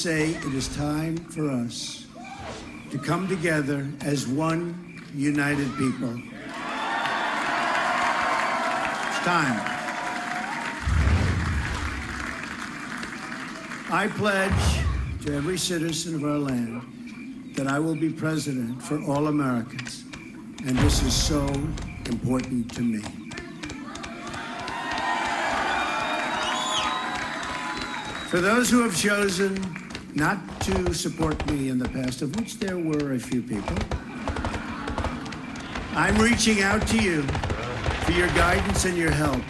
say it is time for us to come together as one united people. It's time. I pledge to every citizen of our land that I will be president for all Americans, and this is so important to me. For those who have chosen not to support me in the past, of which there were a few people, I'm reaching out to you for your guidance and your help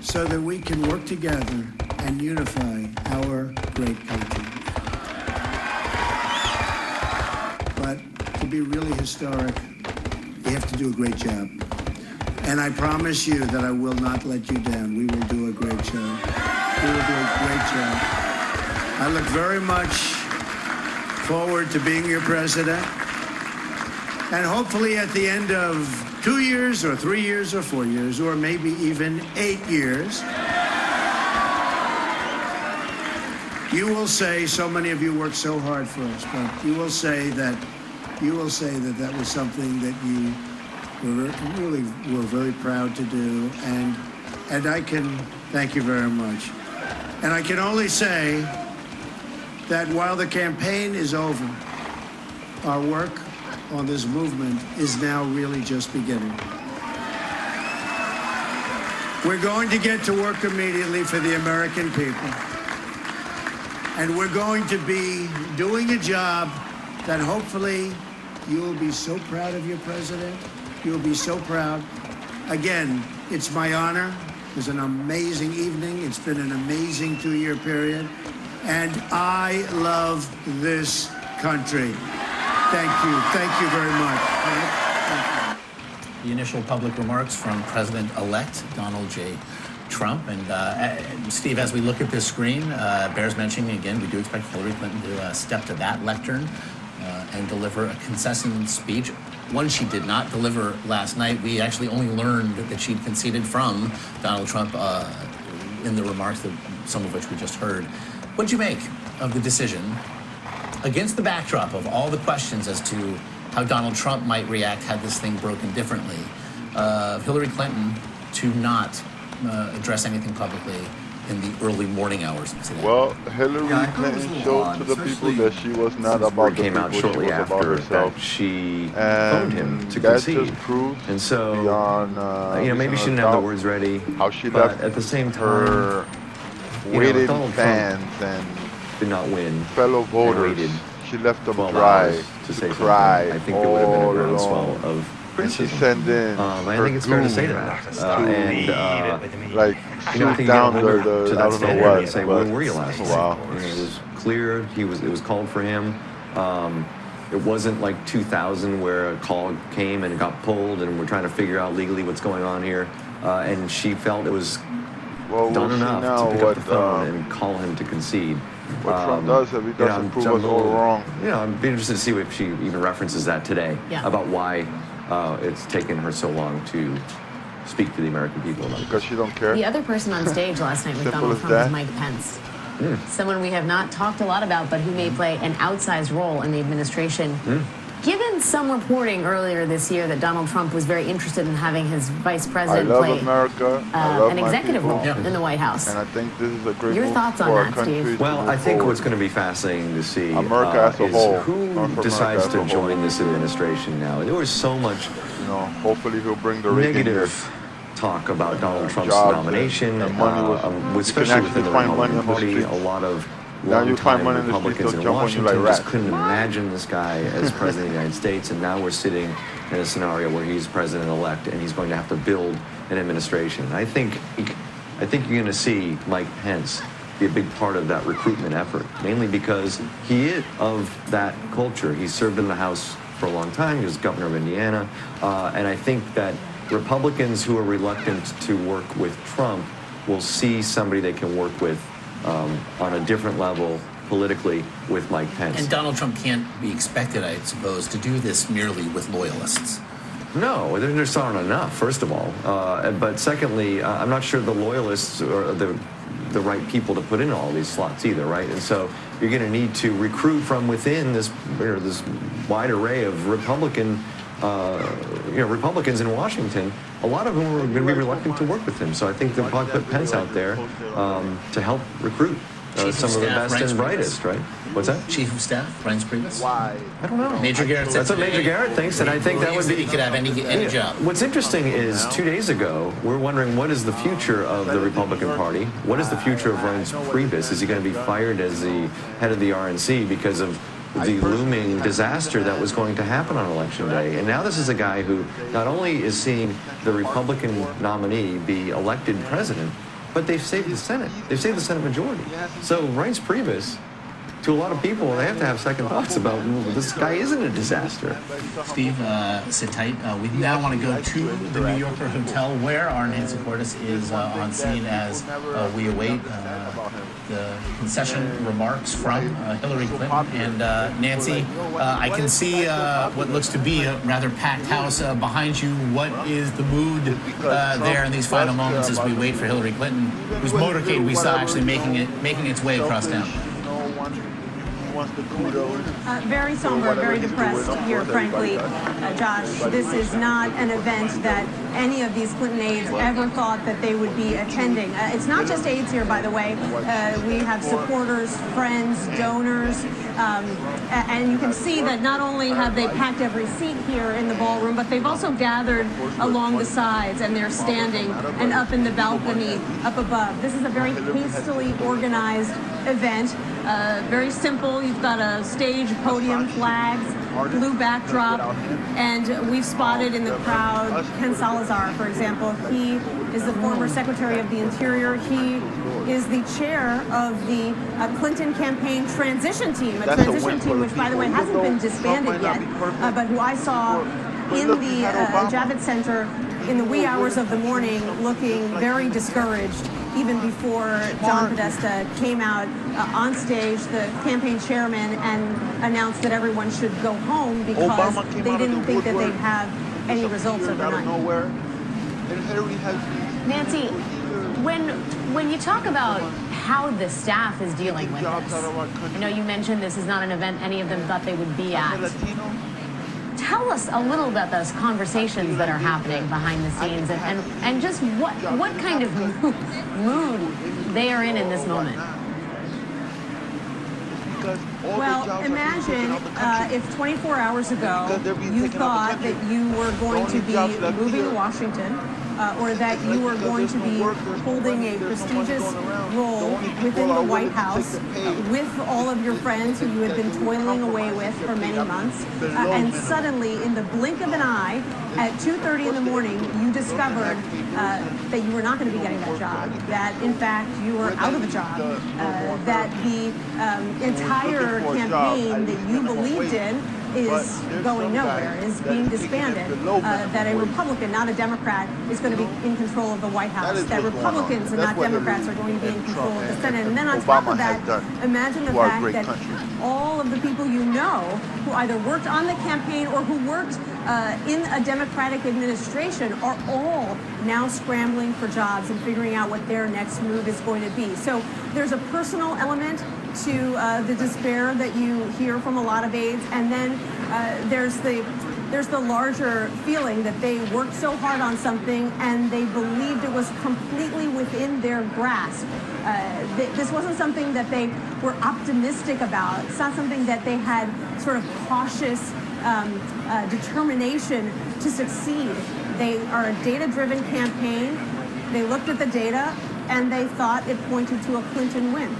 so that we can work together and unify our great country. But to be really historic, you have to do a great job. And I promise you that I will not let you down. We will do a great job. We will do a great job. I look very much forward to being your president. And hopefully at the end of 2 years or 3 years or 4 years, or maybe even 8 years, you will say, so many of you worked so hard for us, but you will say that that was something that you really were very proud to do, and I can thank you very much. And I can only say that while the campaign is over, our work on this movement is now really just beginning. We're going to get to work immediately for the American people. And we're going to be doing a job that hopefully you'll be so proud of your president. You'll be so proud. Again, it's my honor. It was an amazing evening. It's been an amazing 2-year period. And I love this country. Thank you. Thank you very much. Thank you. The initial public remarks from President-elect Donald J. Trump. And Steve, as we look at this screen, bears mentioning again, we do expect Hillary Clinton to step to that lectern and deliver a concession speech. One she did not deliver last night. We actually only learned that she'd conceded from Donald Trump in the remarks, that some of which we just heard. What did you make of the decision, against the backdrop of all the questions as to how Donald Trump might react had this thing broken differently, Hillary Clinton to not address anything publicly in the early morning hours of today? Well, Hillary Clinton showed to the people that she was not about the people, she was about herself. She phoned him to concede. Just proves and so, beyond, maybe she didn't have the words ready, how she but left at the same time, her waiting Donald fans Trump and did not win. fellow voters. Waited She left them 12 dry hours to say cry. something. I think there would have been a all groundswell along. of And she criticism. sent in I her think it's fair to say goon that. like I think shoot you down get over the to I that don't know standard what. and say, but- when were you last? Wow. It was clear. It was called for him. It wasn't like 2000 where a call came and it got pulled and we're trying to figure out legally what's going on here. And she felt it was Well, done we'll see enough now to pick what, up the phone and call him to concede. what Trump does if he doesn't prove us all wrong. I'd be interested to see if she even references that today, about why it's taken her so long to speak to the American people about Because she don't care. The other person on stage last night with Simple Donald as Trump was that. Mike Pence. Someone we have not talked a lot about, but who may play an outsized role in the administration. Given some reporting earlier this year that Donald Trump was very interested in having his vice I president love play America. I love an my executive people. role in the White House. And I think this is a great Your move thoughts on for our that, country Steve? to Well, move I think forward. what's going to be fascinating to see America as a is whole, who not for decides America as to a whole. join this administration now. There was so much Hopefully he'll bring the Reagan years. negative talk about Donald Trump's Jobs nomination, and money was- you especially can within the actually find money Republican on the Party. A streets. lot of Now you find longtime money in the streets, Republicans they'll in jump on you Washington like just rats. couldn't imagine this guy as president of the United States, and now we're sitting in a scenario where he's president-elect and he's going to have to build an administration. I think you're going to see Mike Pence be a big part of that recruitment effort, mainly because he is of that culture. He served in the House for a long time. He was governor of Indiana, and I think that Republicans who are reluctant to work with Trump will see somebody they can work with on a different level politically with Mike Pence. And Donald Trump can't be expected, I suppose, to do this merely with loyalists. No, there aren't enough, first of all. But secondly, I'm not sure the loyalists or the the right people to put in all these slots either, right? And so you're going to need to recruit from within this wide array of Republicans in Washington, a lot of whom are going to be reluctant to work with him. So I think they'll probably put Pence out there to help recruit some of the best and brightest, right? What's that? Chief of Staff, Reince Priebus? Why? I don't know. Major Garrett said That's what Major Garrett thinks, and I think that would be... He could have any job. What's interesting is 2 days ago, we're wondering what is the future of the Republican Party? What is the future of Reince Priebus? Is he going to be fired as the head of the RNC because of the looming disaster that was going to happen on Election Day? And now this is a guy who not only is seeing the Republican nominee be elected president, but they've saved the Senate. They've saved the Senate majority. So Reince Priebus, to a lot of people, they have to have second thoughts about, well, this guy isn't a disaster. Steve, sit tight. We now want to go to the New Yorker Hotel where our Nancy Cordes is on scene as we await the concession remarks from Hillary Clinton. And Nancy, I can see what looks to be a rather packed house behind you. What is the mood there in these final moments as we wait for Hillary Clinton, whose motorcade we saw actually making its way across town? Very somber, very depressed here, frankly. Josh, this is not an event that any of these Clinton aides ever thought that they would be attending. It's not just aides here, by the way. We have supporters, friends, donors, and you can see that not only have they packed every seat here in the ballroom, but they've also gathered along the sides, and they're standing and up in the balcony up above. This is a very hastily organized event. Very simple. You've got a stage, podium, flags, blue backdrop, and we've spotted in the crowd Ken Salazar, for example. He is the former Secretary of the Interior. He is the chair of the Clinton campaign transition team, a transition team which, by the way, hasn't been disbanded yet, but who I saw in the Javits Center in the wee hours of the morning looking very discouraged, even before John Podesta came out on stage, the campaign chairman, and announced that everyone should go home because they didn't think that they'd have any results overnight. Nancy, when you talk about how the staff is dealing with this, I know you mentioned this is not an event any of them thought they would be at. Tell us a little about those conversations that are happening behind the scenes and just what kind of mood they are in this moment. Well, imagine if 24 hours ago you thought that you were going to be moving to Washington, or that you were going to be holding a prestigious role within the White House with all of your friends who you had been toiling away with for many months, and suddenly, in the blink of an eye, at 2:30 in the morning, you discovered that you were not going to be getting that job, that in fact you were out of a job, that the entire campaign that you believed in is going nowhere, is being disbanded, that a Republican, not a Democrat, is going to be in control of the White House, that Republicans and not Democrats are going to be in control of the Senate. And then on top of that, imagine the fact that all of the people you know who either worked on the campaign or who worked in a Democratic administration are all now scrambling for jobs and figuring out what their next move is going to be. So there's a personal element to the despair that you hear from a lot of aides, and then there's the larger feeling that they worked so hard on something and they believed it was completely within their grasp. This wasn't something that they were optimistic about. It's not something that they had sort of cautious determination to succeed. They are a data-driven campaign. They looked at the data and they thought it pointed to a Clinton win.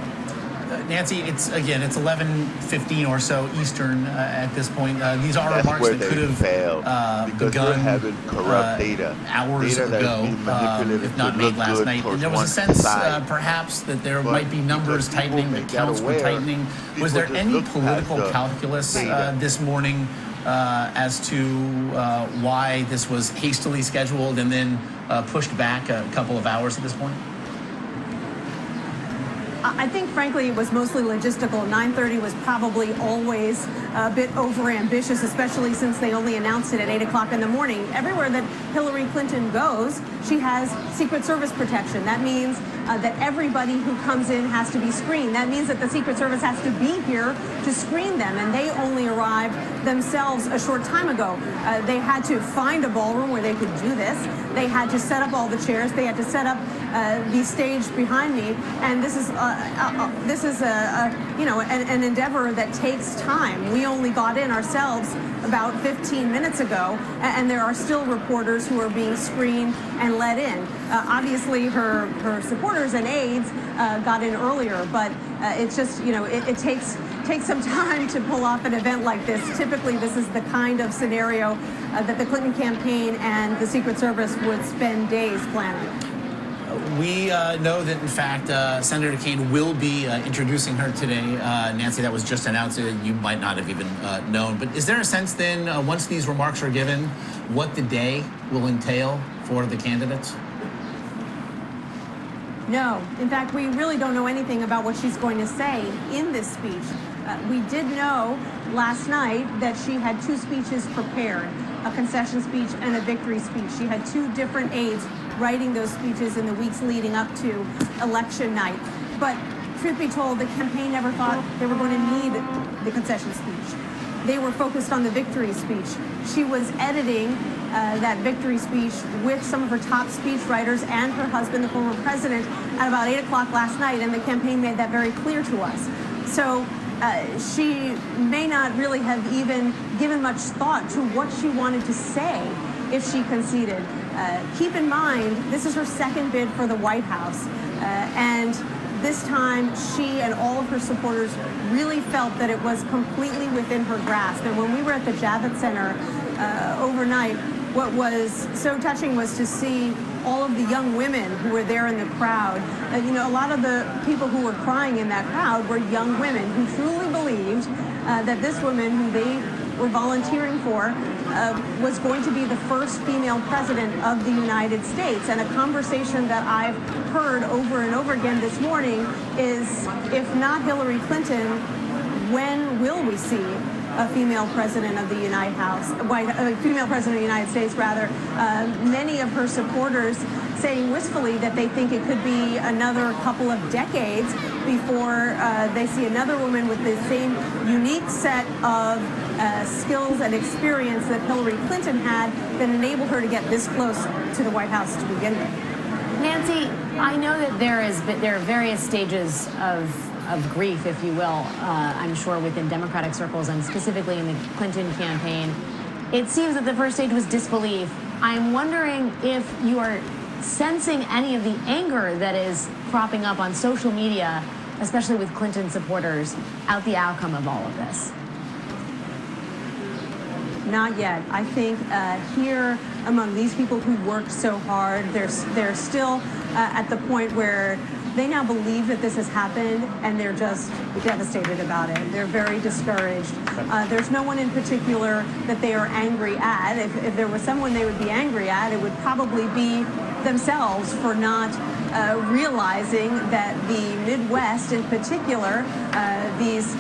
Nancy, it's 11:15 or so Eastern at this point. These are That's remarks where that could they have fail, because begun they're having corrupt data. hours Data that's ago, being manipulated if not to made look last good night. And towards there was a one sense, side. perhaps, that there But might be numbers because people tightening, that make that counts were aware, tightening. Was people there just any look past political the calculus data. this morning as to why this was hastily scheduled and then pushed back a couple of hours at this point? I think, frankly, it was mostly logistical. 9:30 was probably always a bit overambitious, especially since they only announced it at 8 o'clock in the morning. Everywhere that Hillary Clinton goes, she has Secret Service protection. That means that everybody who comes in has to be screened. That means that the Secret Service has to be here to screen them, and they only arrived themselves a short time ago. They had to find a ballroom where they could do this. They had to set up all the chairs. They had to set up the stage behind me, and this is an endeavor that takes time. We only got in ourselves about 15 minutes ago, and there are still reporters who are being screened and let in. Obviously, her supporters and aides got in earlier, but it's just, it takes some time to pull off an event like this. Typically, this is the kind of scenario that the Clinton campaign and the Secret Service would spend days planning. We know that, in fact, Senator Kaine will be introducing her today. Nancy, that was just announced. You might not have even known. But is there a sense then, once these remarks are given, what the day will entail for the candidates? No. In fact, we really don't know anything about what she's going to say in this speech. We did know last night that she had two speeches prepared, a concession speech and a victory speech. She had two different aides writing those speeches in the weeks leading up to election night. But truth be told, the campaign never thought they were going to need the concession speech. They were focused on the victory speech. She was editing that victory speech with some of her top speech writers and her husband, the former president, at about 8 o'clock last night, and the campaign made that very clear to us. So she may not really have even given much thought to what she wanted to say if she conceded. Keep in mind, this is her second bid for the White House, and this time she and all of her supporters really felt that it was completely within her grasp. And when we were at the Javits Center overnight, what was so touching was to see all of the young women who were there in the crowd. A lot of the people who were crying in that crowd were young women who truly believed that this woman, who they were volunteering for, was going to be the first female president of the United States. And a conversation that I've heard over and over again this morning is, if not Hillary Clinton, when will we see a female president of the United female president of the United States, rather? Many of her supporters saying wistfully that they think it could be another couple of decades before they see another woman with the same unique set of skills and experience that Hillary Clinton had that enabled her to get this close to the White House to begin with. Nancy, I know that there are various stages of grief, if you will, I'm sure within Democratic circles and specifically in the Clinton campaign. It seems that the first stage was disbelief. I'm wondering if you are sensing any of the anger that is cropping up on social media, especially with Clinton supporters, at the outcome of all of this. Not yet. I think here among these people who worked so hard, they're still at the point where they now believe that this has happened, and they're just devastated about it. They're very discouraged. There's no one in particular that they are angry at. If there was someone they would be angry at, it would probably be themselves for not realizing that the Midwest in particular, these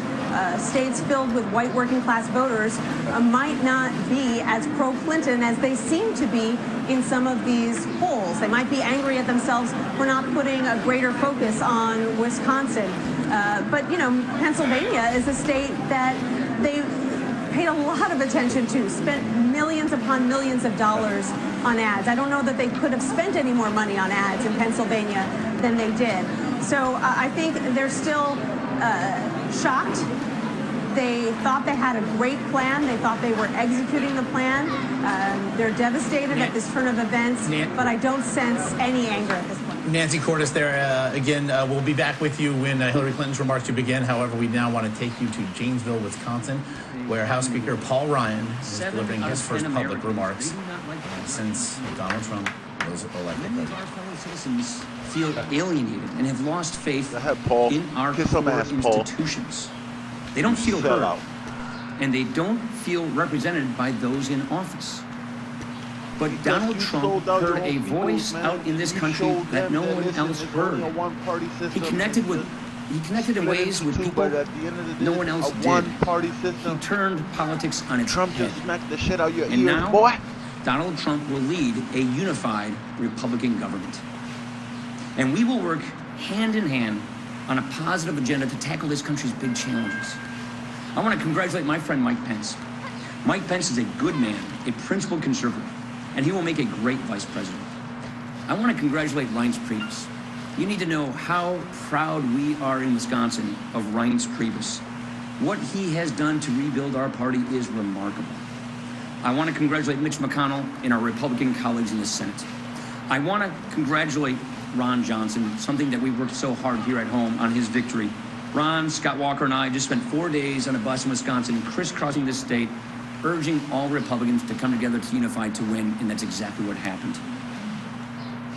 states filled with white working class voters, might not be as pro-Clinton as they seem to be in some of these polls. They might be angry at themselves for not putting a greater focus on Wisconsin. But, Pennsylvania is a state that they paid a lot of attention to, spent millions upon millions of dollars on ads. I don't know that they could have spent any more money on ads in Pennsylvania than they did. So I think they're still shocked. They thought they had a great plan. They thought they were executing the plan. They're devastated at this turn of events, but I don't sense any anger at this point. Nancy Cordes there again. We'll be back with you when Hillary Clinton's remarks to begin. However, we now want to take you to Janesville, Wisconsin, where House Speaker Paul Ryan is delivering his first public remarks since Donald Trump was elected. Many of our fellow citizens feel alienated and have lost faith Paul. in our Kiss core some ass, institutions. They don't feel Sell heard, out. and they don't feel represented by those in office. But Because Donald you Trump sold out your heard a own people, voice man. out in this You country showed that them no that, one listen, else it's only a heard. one-party He system. connected in ways with Two, people but at the end of the day, no one else a did. one-party He system. turned politics on its Trump head. just smacked the shit out of your And ears, now, boy. Donald Trump will lead a unified Republican government. And we will work hand in hand on a positive agenda to tackle this country's big challenges. I want to congratulate my friend Mike Pence. Mike Pence is a good man, a principled conservative, and he will make a great vice president. I want to congratulate Reince Priebus. You need to know how proud we are in Wisconsin of Reince Priebus. What he has done to rebuild our party is remarkable. I want to congratulate Mitch McConnell and our Republican colleagues in the Senate. I want to congratulate Ron Johnson, something that we worked so hard here at home on his victory. Ron, Scott Walker, and I just spent 4 days on a bus in Wisconsin, crisscrossing this state, urging all Republicans to come together to unify to win, and that's exactly what happened.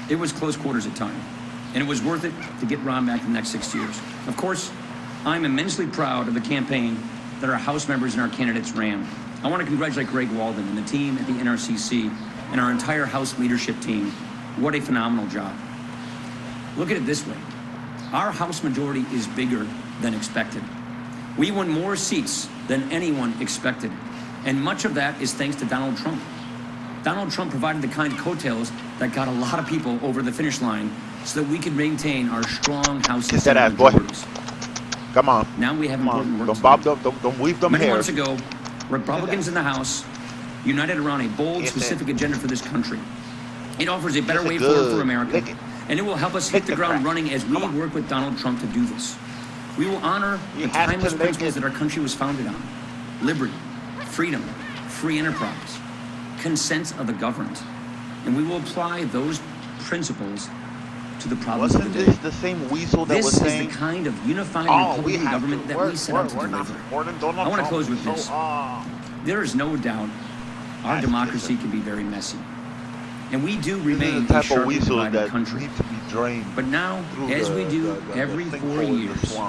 It was close quarters at time, and it was worth it to get Ron back in the next 6 years. Of course, I'm immensely proud of the campaign that our House members and our candidates ran. I want to congratulate Greg Walden and the team at the NRCC and our entire House leadership team. What a phenomenal job. Look at it this way. Our House majority is bigger than expected. We won more seats than anyone expected. And much of that is thanks to Donald Trump. Donald Trump provided the kind of coattails that got a lot of people over the finish line so that we could maintain our strong House and Senate majorities. Come on. Now we have important work to do. Don't weave them Many hairs. months ago, Republicans in the House united around a bold, specific agenda for this country. It offers a better way forward for America, and it will help us hit the ground running as we work with Donald Trump to do this. We will honor the timeless principles that our country was founded on: liberty, freedom, free enterprise, consent of the governed, and we will apply those principles to the problems of the day. Wasn't this the same weasel that was saying? This is the kind of unified Republican government that we set out to deliver. I want to close with this. There is no doubt our democracy can be very messy. And we do remain a sharply divided country. But now, as we do every 4 years,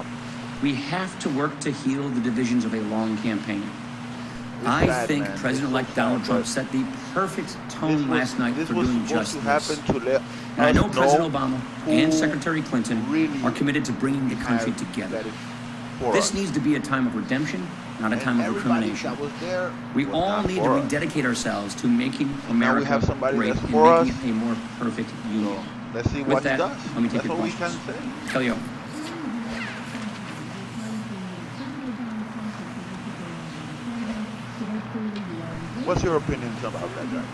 we have to work to heal the divisions of a long campaign. I think President-elect Donald Trump set the perfect tone last night for doing just this. And I know President Obama and Secretary Clinton are committed to bringing the country together. This needs to be a time of redemption, not a time of recrimination. We all need to rededicate ourselves to making America great and making it a more perfect union. Let's see With what that, he does. let me take That's your all we questions. can say. Kelly O. What's your opinions about that, Jack?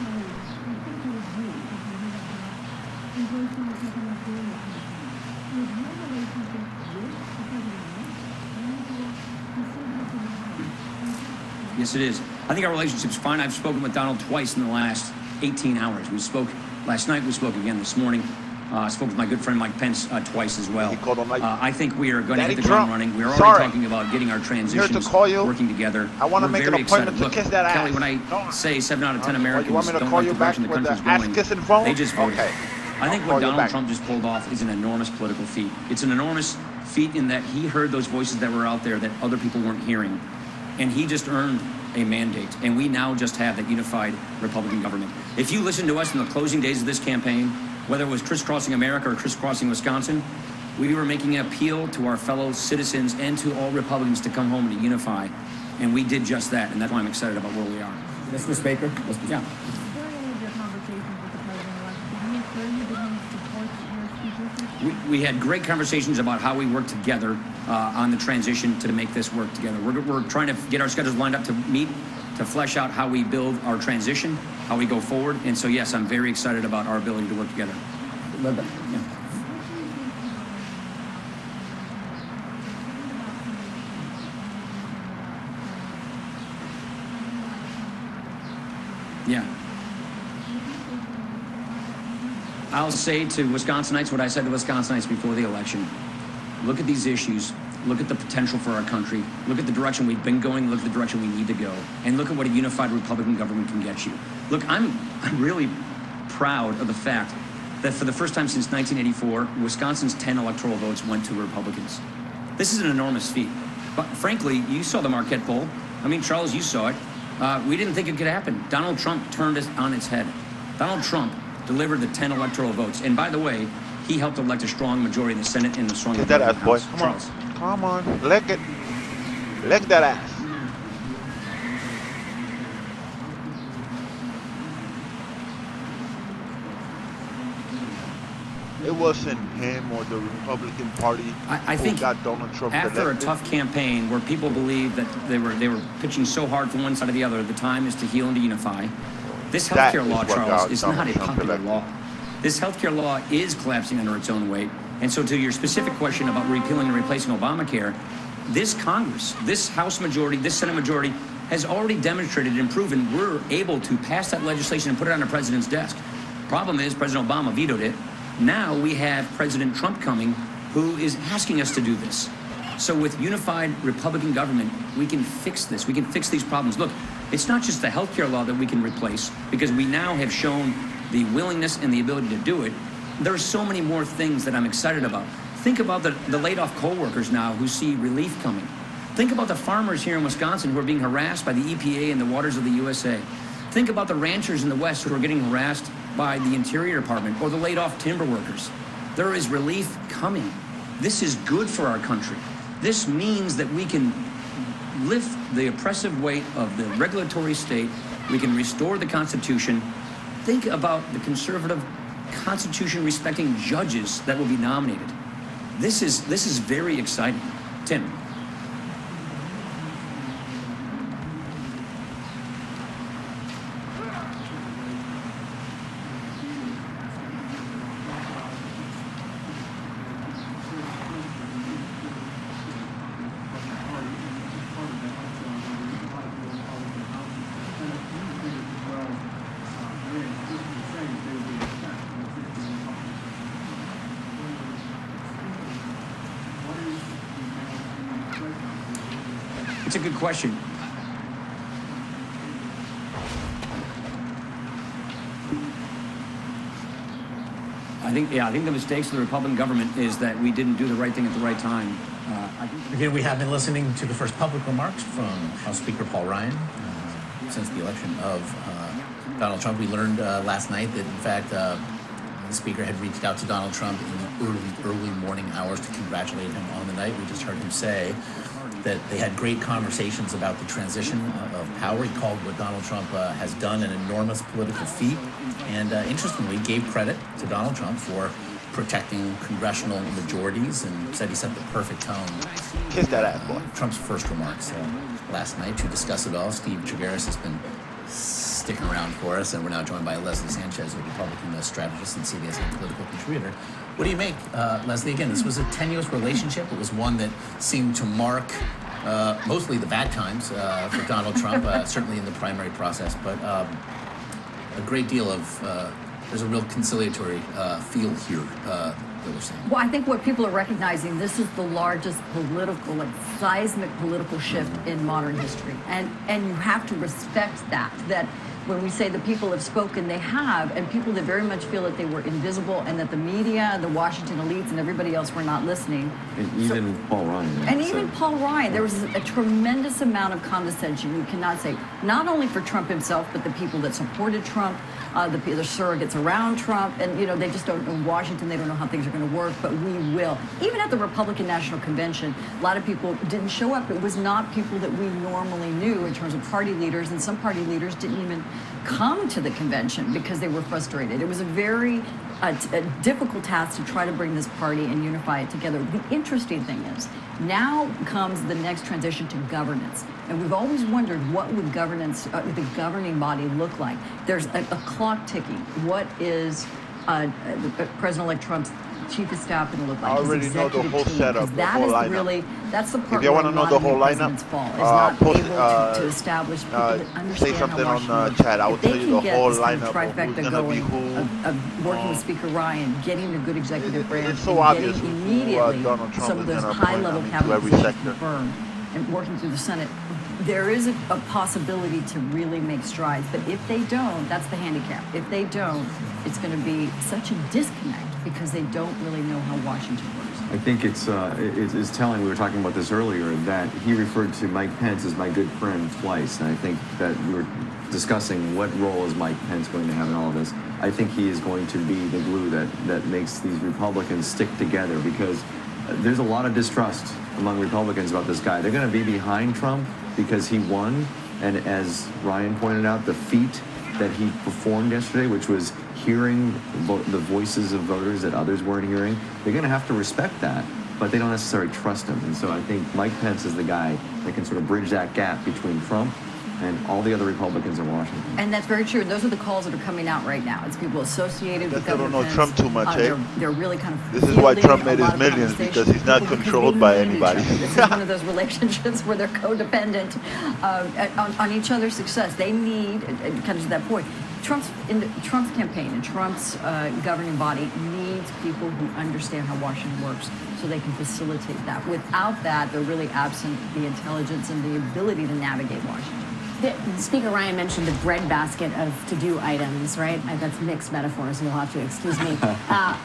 Yes, it is. I think our relationship's fine. I've spoken with Donald twice in the last 18 hours. We spoke last night. We spoke again this morning. I spoke with my good friend Mike Pence twice as well. I think we are going to hit the ground running. We're already talking about getting our transitions working together. I want to make an appointment to kiss that ass. Kelly, when I say 7 out of 10 Americans don't like the direction the country's going, going, they just voted. Okay. I think what Donald Trump just pulled off is an enormous political feat. It's an enormous feat in that he heard those voices that were out there that other people weren't hearing. And he just earned a mandate. And we now just have that unified Republican government. If you listen to us in the closing days of this campaign, whether it was crisscrossing America or crisscrossing Wisconsin, we were making an appeal to our fellow citizens and to all Republicans to come home and to unify. And we did just that. And that's why I'm excited about where we are. Mr. Speaker? Yeah. We had great conversations about how we work together on the transition to make this work together. We're trying to get our schedules lined up to meet, to flesh out how we build our transition, how we go forward. And so, yes, I'm very excited about our ability to work together. Linda? Yeah. I'll say to Wisconsinites what I said to Wisconsinites before the election. Look at these issues. Look at the potential for our country. Look at the direction we've been going. Look at the direction we need to go. And look at what a unified Republican government can get you. Look, I'm really proud of the fact that for the first time since 1984, Wisconsin's 10 electoral votes went to Republicans. This is an enormous feat. But frankly, you saw the Marquette poll. I mean, Charles, you saw it. We didn't think it could happen. Donald Trump turned it on its head. Donald Trump delivered the 10 electoral votes. And by the way, he helped elect a strong majority in the Senate and a strong majority in the House. Come Charles. on. Come on. Leg it. Leg that ass. It wasn't him or the Republican Party I who think got Donald Trump after elected. a tough campaign where people believed that they were pitching so hard from one side or the other, the time is to heal and to unify. This That healthcare is law, what Charles, got is Donald not a Trump popular elected. law. This healthcare law is collapsing under its own weight. And so to your specific question about repealing and replacing Obamacare, this Congress, this House majority, this Senate majority has already demonstrated and proven we're able to pass that legislation and put it on the president's desk. Problem is, President Obama vetoed it. Now we have President Trump coming, who is asking us to do this. So with unified Republican government, we can fix this. We can fix these problems. Look, it's not just the healthcare law that we can replace, because we now have shown the willingness and the ability to do it. There are so many more things that I'm excited about. Think about the laid-off coal workers now who see relief coming. Think about the farmers here in Wisconsin who are being harassed by the EPA and the waters of the USA. Think about the ranchers in the West who are getting harassed by the Interior Department or the laid-off timber workers. There is relief coming. This is good for our country. This means that we can lift the oppressive weight of the regulatory state. We can restore the Constitution. Think about the conservative, Constitution-respecting judges that will be nominated. This is very exciting. Tim. It's a good question. I think the mistakes of the Republican government is that we didn't do the right thing at the right time. Again, we have been listening to the first public remarks from House Speaker Paul Ryan since the election of Donald Trump. We learned last night that, in fact, the Speaker had reached out to Donald Trump in the early morning hours to congratulate him on the night. We just heard him say that they had great conversations about the transition of power. He called what Donald Trump has done an enormous political feat, and interestingly gave credit to Donald Trump for protecting congressional majorities and said he set the perfect tone. Kiss that ass, boy. Trump's first remarks last night to discuss it all. Steve Tregaris has been sticking around for us, and we're now joined by Leslie Sanchez, a Republican strategist and CBS political contributor. What do you make, Leslie? Again, this was a tenuous relationship. It was one that seemed to mark mostly the bad times for Donald Trump, certainly in the primary process, but a great deal of, there's a real conciliatory feel here that we're seeing. Well, I think what people are recognizing, this is the largest political, like seismic political shift in modern history. And you have to respect that when we say the people have spoken, they have, and people that very much feel that they were invisible and that the media, the Washington elites, and everybody else were not listening. And even Paul Ryan. And even Paul Ryan, there was a tremendous amount of condescension, you cannot say, not only for Trump himself, but the people that supported Trump, the surrogates around Trump, and they just don't know Washington, they don't know how things are going to work, but we will. Even at the Republican National Convention, a lot of people didn't show up. It was not people that we normally knew in terms of party leaders, and some party leaders didn't even come to the convention because they were frustrated. It was a very a difficult task to try to bring this party and unify it together. The interesting thing is, now comes the next transition to governance. And we've always wondered, what would governance, the governing body look like? There's a clock ticking. What is President-elect Trump's chief of staff going to look like? I already know the whole setup, the whole lineup. That's the part If you where want a to know lot the of whole the president's lineup, fall is not post, able to establish people that understand say something how on Washington chat. I will works. If tell they you the can get whole this kind of lineup of who's trifecta gonna be going, who. of working with Speaker Ryan, getting a good executive branch, It's so and obvious getting who immediately Donald Trump some is of those gonna appoint, high-level to cabinet every positions sector. confirmed and working through the Senate, there is a possibility to really make strides. But if they don't, that's the handicap. If they don't, it's going to be such a disconnect because they don't really know how Washington works. I think it's telling, we were talking about this earlier, that he referred to Mike Pence as my good friend twice. And I think that we were discussing what role is Mike Pence going to have in all of this. I think he is going to be the glue that makes these Republicans stick together, because there's a lot of distrust among Republicans about this guy. They're going to be behind Trump because he won. And as Ryan pointed out, the feat that he performed yesterday, which was hearing the voices of voters that others weren't hearing, they're going to have to respect that, but they don't necessarily trust him. And so I think Mike Pence is the guy that can sort of bridge that gap between Trump and all the other Republicans in Washington. And that's very true. And those are the calls that are coming out right now. It's people associated with They don't Governor know Pence. Trump too much, eh? They're really kind of This is why fielding Trump a made lot his of millions, conversations. because he's not People controlled they by lean into anybody. each other. This is one of those relationships where they're codependent on each other's success. They need, it comes to that point, Trump's campaign and Trump's governing body needs people who understand how Washington works so they can facilitate that. Without that, they're really absent the intelligence and the ability to navigate Washington. Speaker Ryan mentioned the breadbasket of to-do items, right? That's mixed metaphors, so you'll have to excuse me.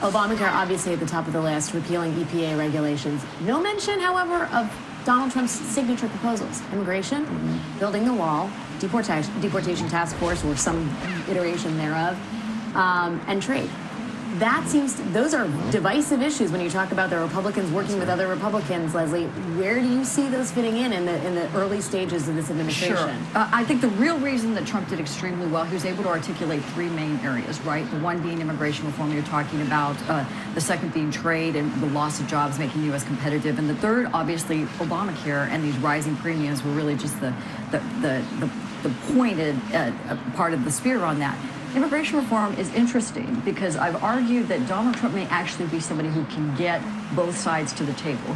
Obamacare, obviously at the top of the list, repealing EPA regulations. No mention, however, of Donald Trump's signature proposals: immigration, building the wall, deportation task force, or some iteration thereof, and trade. That those are divisive issues when you talk about the Republicans working with other Republicans, Leslie. Where do you see those fitting in the early stages of this administration? Sure. I think the real reason that Trump did extremely well, he was able to articulate three main areas, right? The one being immigration reform you're talking about, the second being trade and the loss of jobs making the U.S. competitive, and the third, obviously, Obamacare and these rising premiums were really just the pointed part of the spear on that. Immigration reform is interesting because I've argued that Donald Trump may actually be somebody who can get both sides to the table.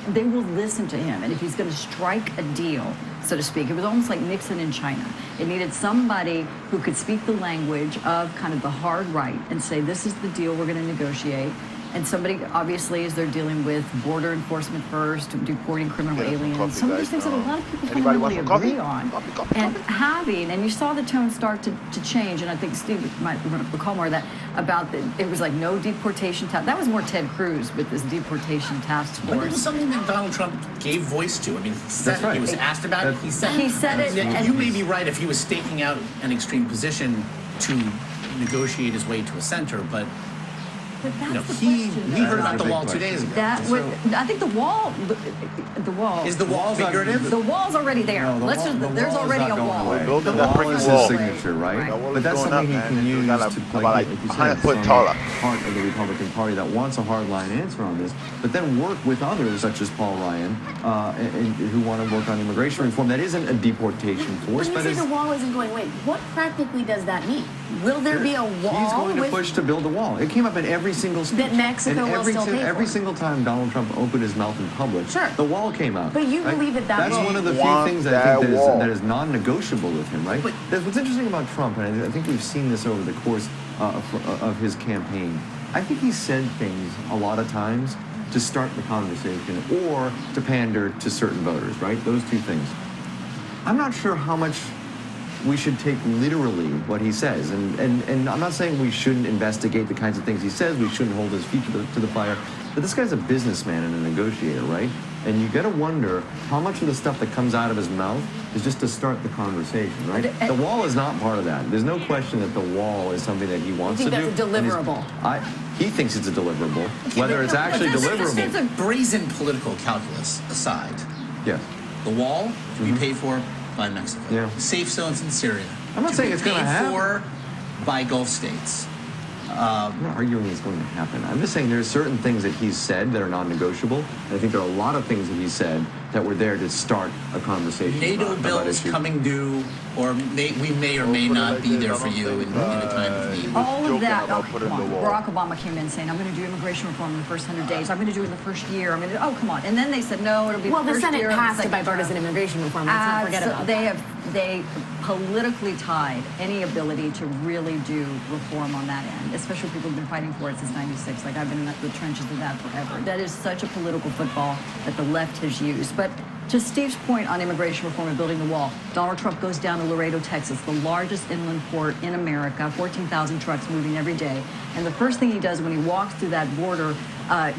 They will listen to him, and if he's going to strike a deal, so to speak, it was almost like Nixon in China. It needed somebody who could speak the language of kind of the hard right and say, this is the deal we're going to negotiate. And somebody, obviously, as they're dealing with border enforcement first, deporting criminal aliens, some of these things that a lot of people don't really agree on. And you saw the tone start to change, and I think Steve might recall more of that, it was like no deportation task. That was more Ted Cruz with this deportation task force. But it was something that Donald Trump gave voice to. I mean, he was asked about it. He said it. And you may be right if he was staking out an extreme position to negotiate his way to a center, but we heard about the wall 2 days ago. I think the wall. Is the wall figurative? The wall's already there. There's already a wall. We're building The that wall brick is wall. his signature, right? That But that's going something up, he can man. use It's to about play, like like you 100 said, foot some taller. part of the Republican Party that wants a hardline answer on this, but then work with others such as Paul Ryan, and who want to work on immigration reform. That isn't a deportation force, When but you say the wall isn't going away, what practically does that mean? Will there be a wall? He's going to push to build a wall. It came up in every single speech. That Mexico will still pay for. Every single time Donald Trump opened his mouth in public, Sure. the wall came up. But you believe that That's will- one of the few Want things I think that wall. that is non-negotiable with him, right? But- What's interesting about Trump, and I think we've seen this over the course of his campaign, I think he said things a lot of times to start the conversation or to pander to certain voters, right? Those two things. I'm not sure how much we should take literally what he says. And I'm not saying we shouldn't investigate the kinds of things he says, we shouldn't hold his feet to the fire, but this guy's a businessman and a negotiator, right? And you got to wonder how much of the stuff that comes out of his mouth is just to start the conversation, right? The wall is not part of that. There's no question that the wall is something that he wants to do. You think that's a and he's- deliverable? He thinks it's a deliverable. Whether it's actually deliverable. It's a brazen political calculus aside. Yes. The wall to be paid for by Mexico. Yeah. Safe zones in Syria. I'm not saying it's going to paid happen. for by Gulf states. I'm not arguing it's going to happen. I'm just saying there's certain things that he's said that are non-negotiable. And I think there are a lot of things that he said that were there to start a conversation. NATO about bills issues. coming due, or we may or may not be there for you in a time of need. All of that. about Okay, putting come on. the wall. Barack Obama came in saying, I'm going to do immigration reform in the first 100 days. I'm going to do it in the first year. I'm going to. Oh, come on. And then they said, no, it'll be Well, the the first year. Senate of the passed a second bipartisan term. immigration reform. Let's not forget So about that. they politically tied any ability to really do reform on that end, especially people who've been fighting for it since '96. Like I've been in the trenches of that forever. That is such a political football that the left has used. But to Steve's point on immigration reform and building the wall, Donald Trump goes down to Laredo, Texas, the largest inland port in America, 14,000 trucks moving every day. And the first thing he does when he walks through that border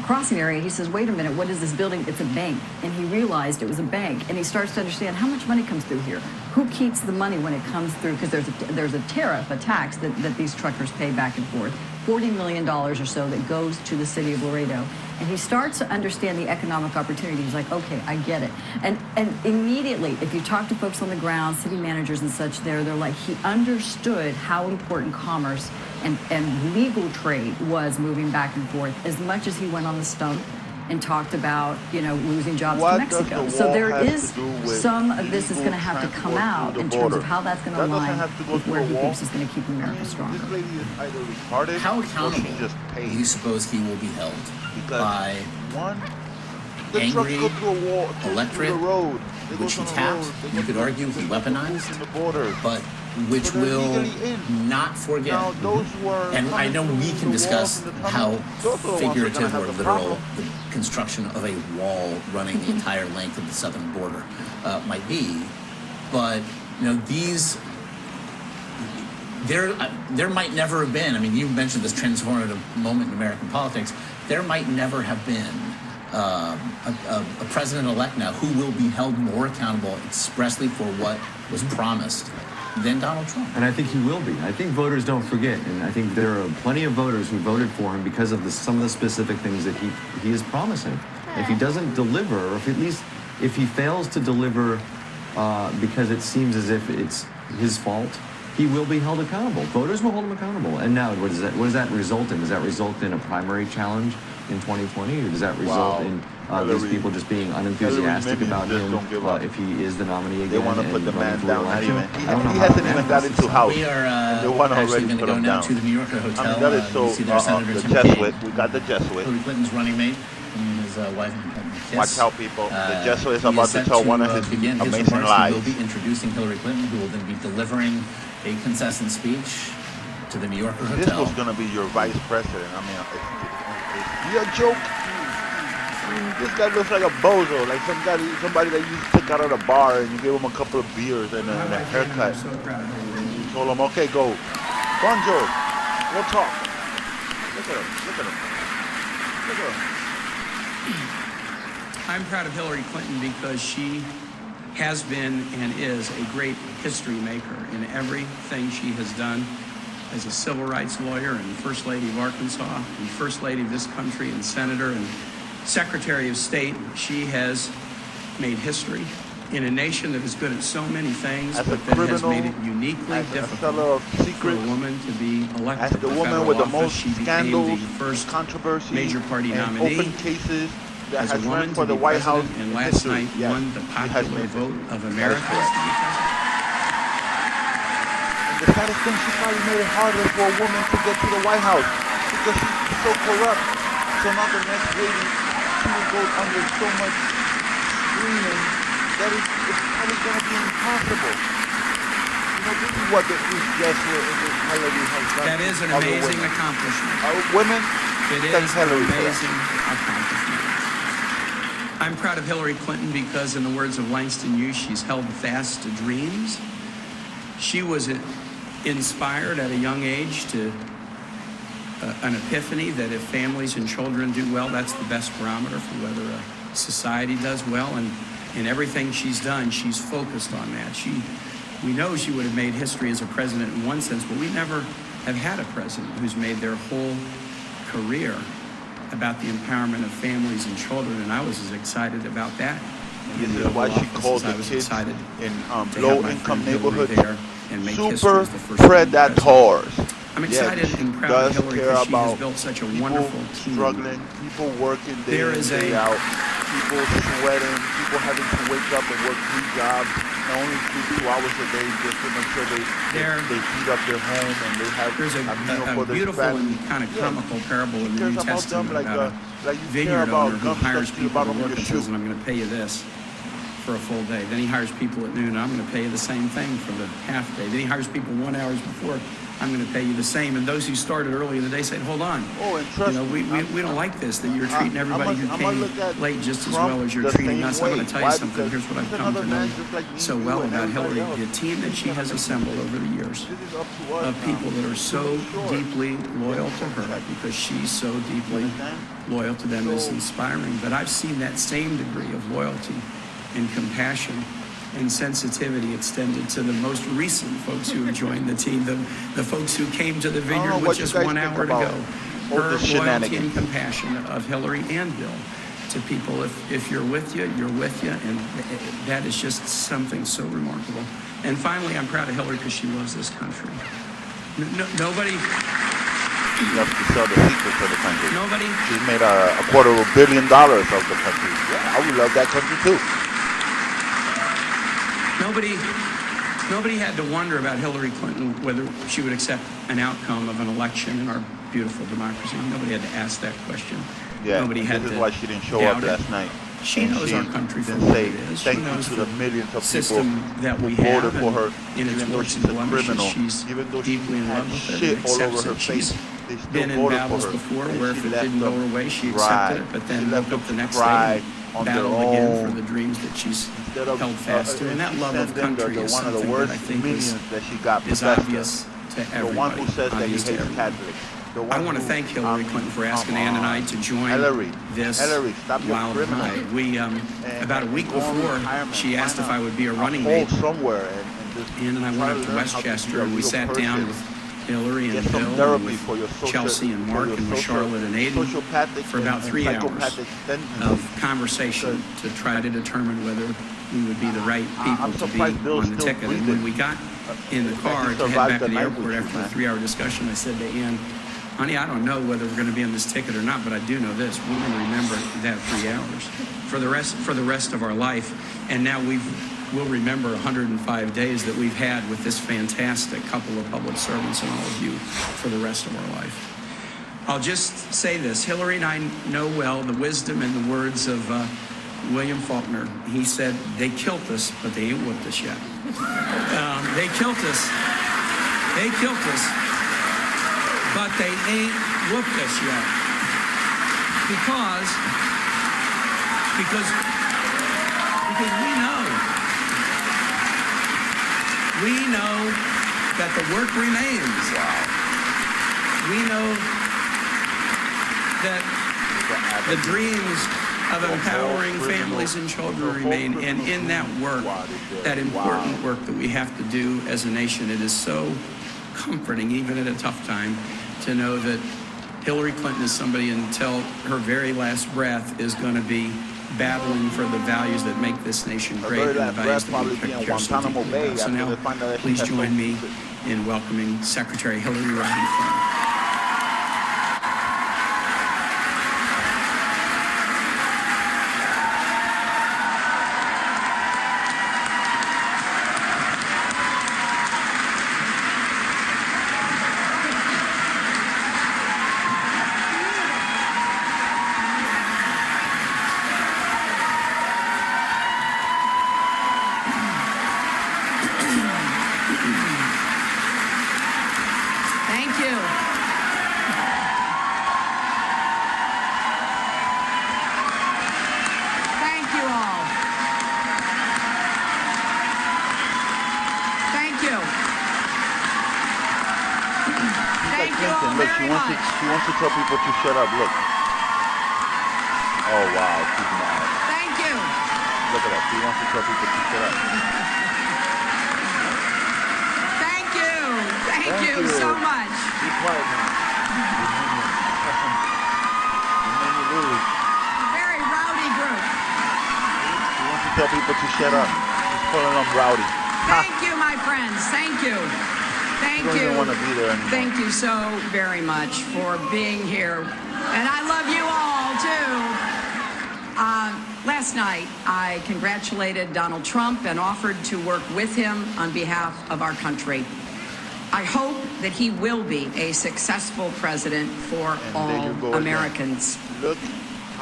crossing area, he says, wait a minute, what is this building? It's a bank. And he realized it was a bank. And he starts to understand how much money comes through here. Who keeps the money when it comes through? Because there's a tariff, a tax that these truckers pay back and forth. $40 million or so that goes to the city of Laredo. And he starts to understand the economic opportunity. He's like, okay, I get it. And immediately, if you talk to folks on the ground, city managers and such, they're like, he understood how important commerce and legal trade was moving back and forth, as much as he went on the stump and talked about, losing jobs to Mexico. So there is some of this is going to have to come out in terms of how that's going to align with where he thinks is going to keep America stronger. This lady is either retarded How or she accountable just do paid. you suppose he will be held by One, the trucks angry go through a wall, electorate, through the road. They go which he through the tapped, road. They you go could through argue he weaponized, the border. but which But they're will legally in. not forget. Now, those who are And I know coming we through can the discuss walls and the how tunnels, those are the ones who are gonna figurative have or the literal problem. the construction of a wall running the entire length of the southern border might be. But these there might never have been. I mean, you mentioned this transformative moment in American politics. There might never have been a president-elect now who will be held more accountable expressly for what was promised than Donald Trump. And I think he will be. I think voters don't forget, and I think there are plenty of voters who voted for him because of some of the specific things that he is promising. If he doesn't deliver, or if he fails to deliver because it seems as if it's his fault, he will be held accountable. Voters will hold him accountable. And now, what does that result in? Does that result in a primary challenge in 2020, or does that result in these people just being unenthusiastic about him if he is the nominee again? They want to put the man down. I He don't know hasn't how even got into house. We are and they want to actually already going to put go him now down. to the New Yorker Hotel. I mean, that is so. you see there Senator The Tim Jesuit. Kaine, We got the Jesuit. Hillary Clinton's running mate, and his wife kiss. Watch out, people. The Jesuit is He about to set tell one of his begin his amazing remarks. lies. He will be introducing Hillary Clinton, who will then be delivering a concession speech to the New Yorker This Hotel. was going to be your vice president. I mean, is he a joke? This guy looks like a bozo, like somebody that you took out of the bar and you gave him a couple of beers and a haircut. You told him, okay, go. Bonjo, we'll talk. Look at him. Look at him. Look at him. I'm proud of Hillary Clinton because she has been and is a great history maker in everything she has done as a civil rights lawyer and First Lady of Arkansas and First Lady of this country and Senator and Secretary of State. She has made history in a nation that is good at so many things, As a but that has criminal, made it uniquely as a difficult seller of for a secrets, woman to be elected as the to woman federal with the office. most She became scandals, the first controversy, major party and nominee. open cases that As a has woman run for to the be White House president, and in last history. night Yes, won the she has popular made vote history. of That is America. correct. And the saddest thing, she probably made it harder for a woman to get to the White House because she's so corrupt. So now the next lady, she will go under so much screening that it's probably going to be impossible. This is what this Jesuit and this Hillary has done. That is an to other amazing women. accomplishment. Women, It thank is an Hillary for that. amazing accomplishment. I'm proud of Hillary Clinton because, in the words of Langston Hughes, she's held fast to dreams. She was inspired at a young age to an epiphany that if families and children do well, that's the best barometer for whether a society does well. And in everything she's done, she's focused on that. We know she would have made history as a president in one sense, but we never have had a president who's made their whole career about the empowerment of families and children, and I was as excited about that. This is why she called the kids in low-income neighborhoods super predators. I'm excited and proud of Hillary because she has built such a wonderful team. Struggling, people working day in, day out, people sweating, people having to wake up and work 3 jobs, and only sleep 2 hours a day just to make sure they heat up their home and they have There's a meal for a their beautiful family. and kind of comical parable in the Cares New about Testament them about a you care vineyard about owner who gum hires stuck to the people to bottom of work your and says, shoe. and I'm going to pay you this for a full day. Then he hires people at noon, and I'm going to pay you the same thing for the half day. Then he hires people 1 hour before, I'm going to pay you the same. And those who started early in the day said, hold on. Oh, and trust we don't like this, that you're treating everybody who I'm came gonna look at late just as Trump well as you're the treating same us. I'm going way. to tell you Why? something. Because Here's what I've he's come to another know man just like me, so you, well and about everybody Hillary. else. The team that she has assembled over the years This is up to us of people now. that are so deeply loyal to her because she's so deeply loyal to them is inspiring. But I've seen that same degree of loyalty and compassion and sensitivity extended to the most recent folks who have joined the team, the folks who came to the vineyard with just 1 hour to go. All her the loyalty and shenanigans. compassion of Hillary and Bill to people. If you're with you, you're with you, and that is just something so remarkable. And finally, I'm proud of Hillary because she loves this country. Nobody. She loves to sell the secrets of the country. Nobody. She's made a $250 million of the country. Yeah, I would love that country too. Nobody had to wonder about Hillary Clinton, whether she would accept an outcome of an election in our beautiful democracy. Nobody had to ask that question. Yeah, Nobody had this to is why she didn't show doubt up it. last night. She And knows our country for didn't what say it is. She thank you knows to the millions of people system that who we voted have for her, in its even though warts she's and a blemishes. criminal, She's even though she deeply in had love with it shit and all accepts over her it. She's face. They still been in voted battles for her. before And where she if it left didn't go them her way, she cry. accepted it, but then She left woke up them the next cry day and on their battled again own. for the dreams that she's Instead of, held fast to. And that she love of sent them country is one of the something that worst I think minions that she got is possessed obvious of. to everybody. The one who says that he obvious to hates everybody. Catholics. The I one want to who, thank Hillary Clinton for asking Ann and I to join Hillary, this Hillary, stop your wild criminal. ride. We about a week go on before retirement. she asked if Find I would be a a running hole mate. somewhere and just Ann and I try went to up to learn how to be Westchester a and we real sat person. down with Hillary and Get some Bill and therapy with for your social, Chelsea and for Mark your and with social- Charlotte and Aiden sociopathic for about and 3 hours psychopathic tendencies. of conversation to try to determine whether we would be the right people I'm to be surprised Bill's on the still ticket. And when breathing. we got in the That car he to head survived back to the the night airport with you, after the man. 3-hour discussion, I said to Ann, honey, I don't know whether we're going to be on this ticket or not, but I do know this. We're going to remember that 3 hours for the rest of our life. And now we'll remember 105 days that we've had with this fantastic couple of public servants and all of you for the rest of our life. I'll just say this. Hillary and I know well the wisdom and the words of William Faulkner. He said, they killed us, but they ain't whooped us yet. They killed us. They killed us, but they ain't whooped us yet. Because we know that the work remains. We know that the dreams of empowering families and children remain. And in that work, that important work that we have to do as a nation, it is so comforting, even at a tough time, to know that Hillary Clinton is somebody until her very last breath is going to be battling for the values that make this nation great and the values that we care so deeply about. So now, please join me in welcoming Secretary Hillary Rodham Clinton. Thank you. Thank you all. Thank you. Thank you all Look, very much. she wants to tell people to shut up. Look. Oh wow, she's mad. Thank you. Look at that. She wants to tell people to shut up. Thank you. Thank you so much. Be quiet now. You made me lose. Very rowdy group. She wants to tell people to shut up. She's calling them rowdy. Thank you, my friends. Thank you. Thank She don't you. even want to be there anymore. Thank you so very much for being here. And I love you all, too. Last night, I congratulated Donald Trump and offered to work with him on behalf of our country. I hope that he will be a successful president for all Americans. Look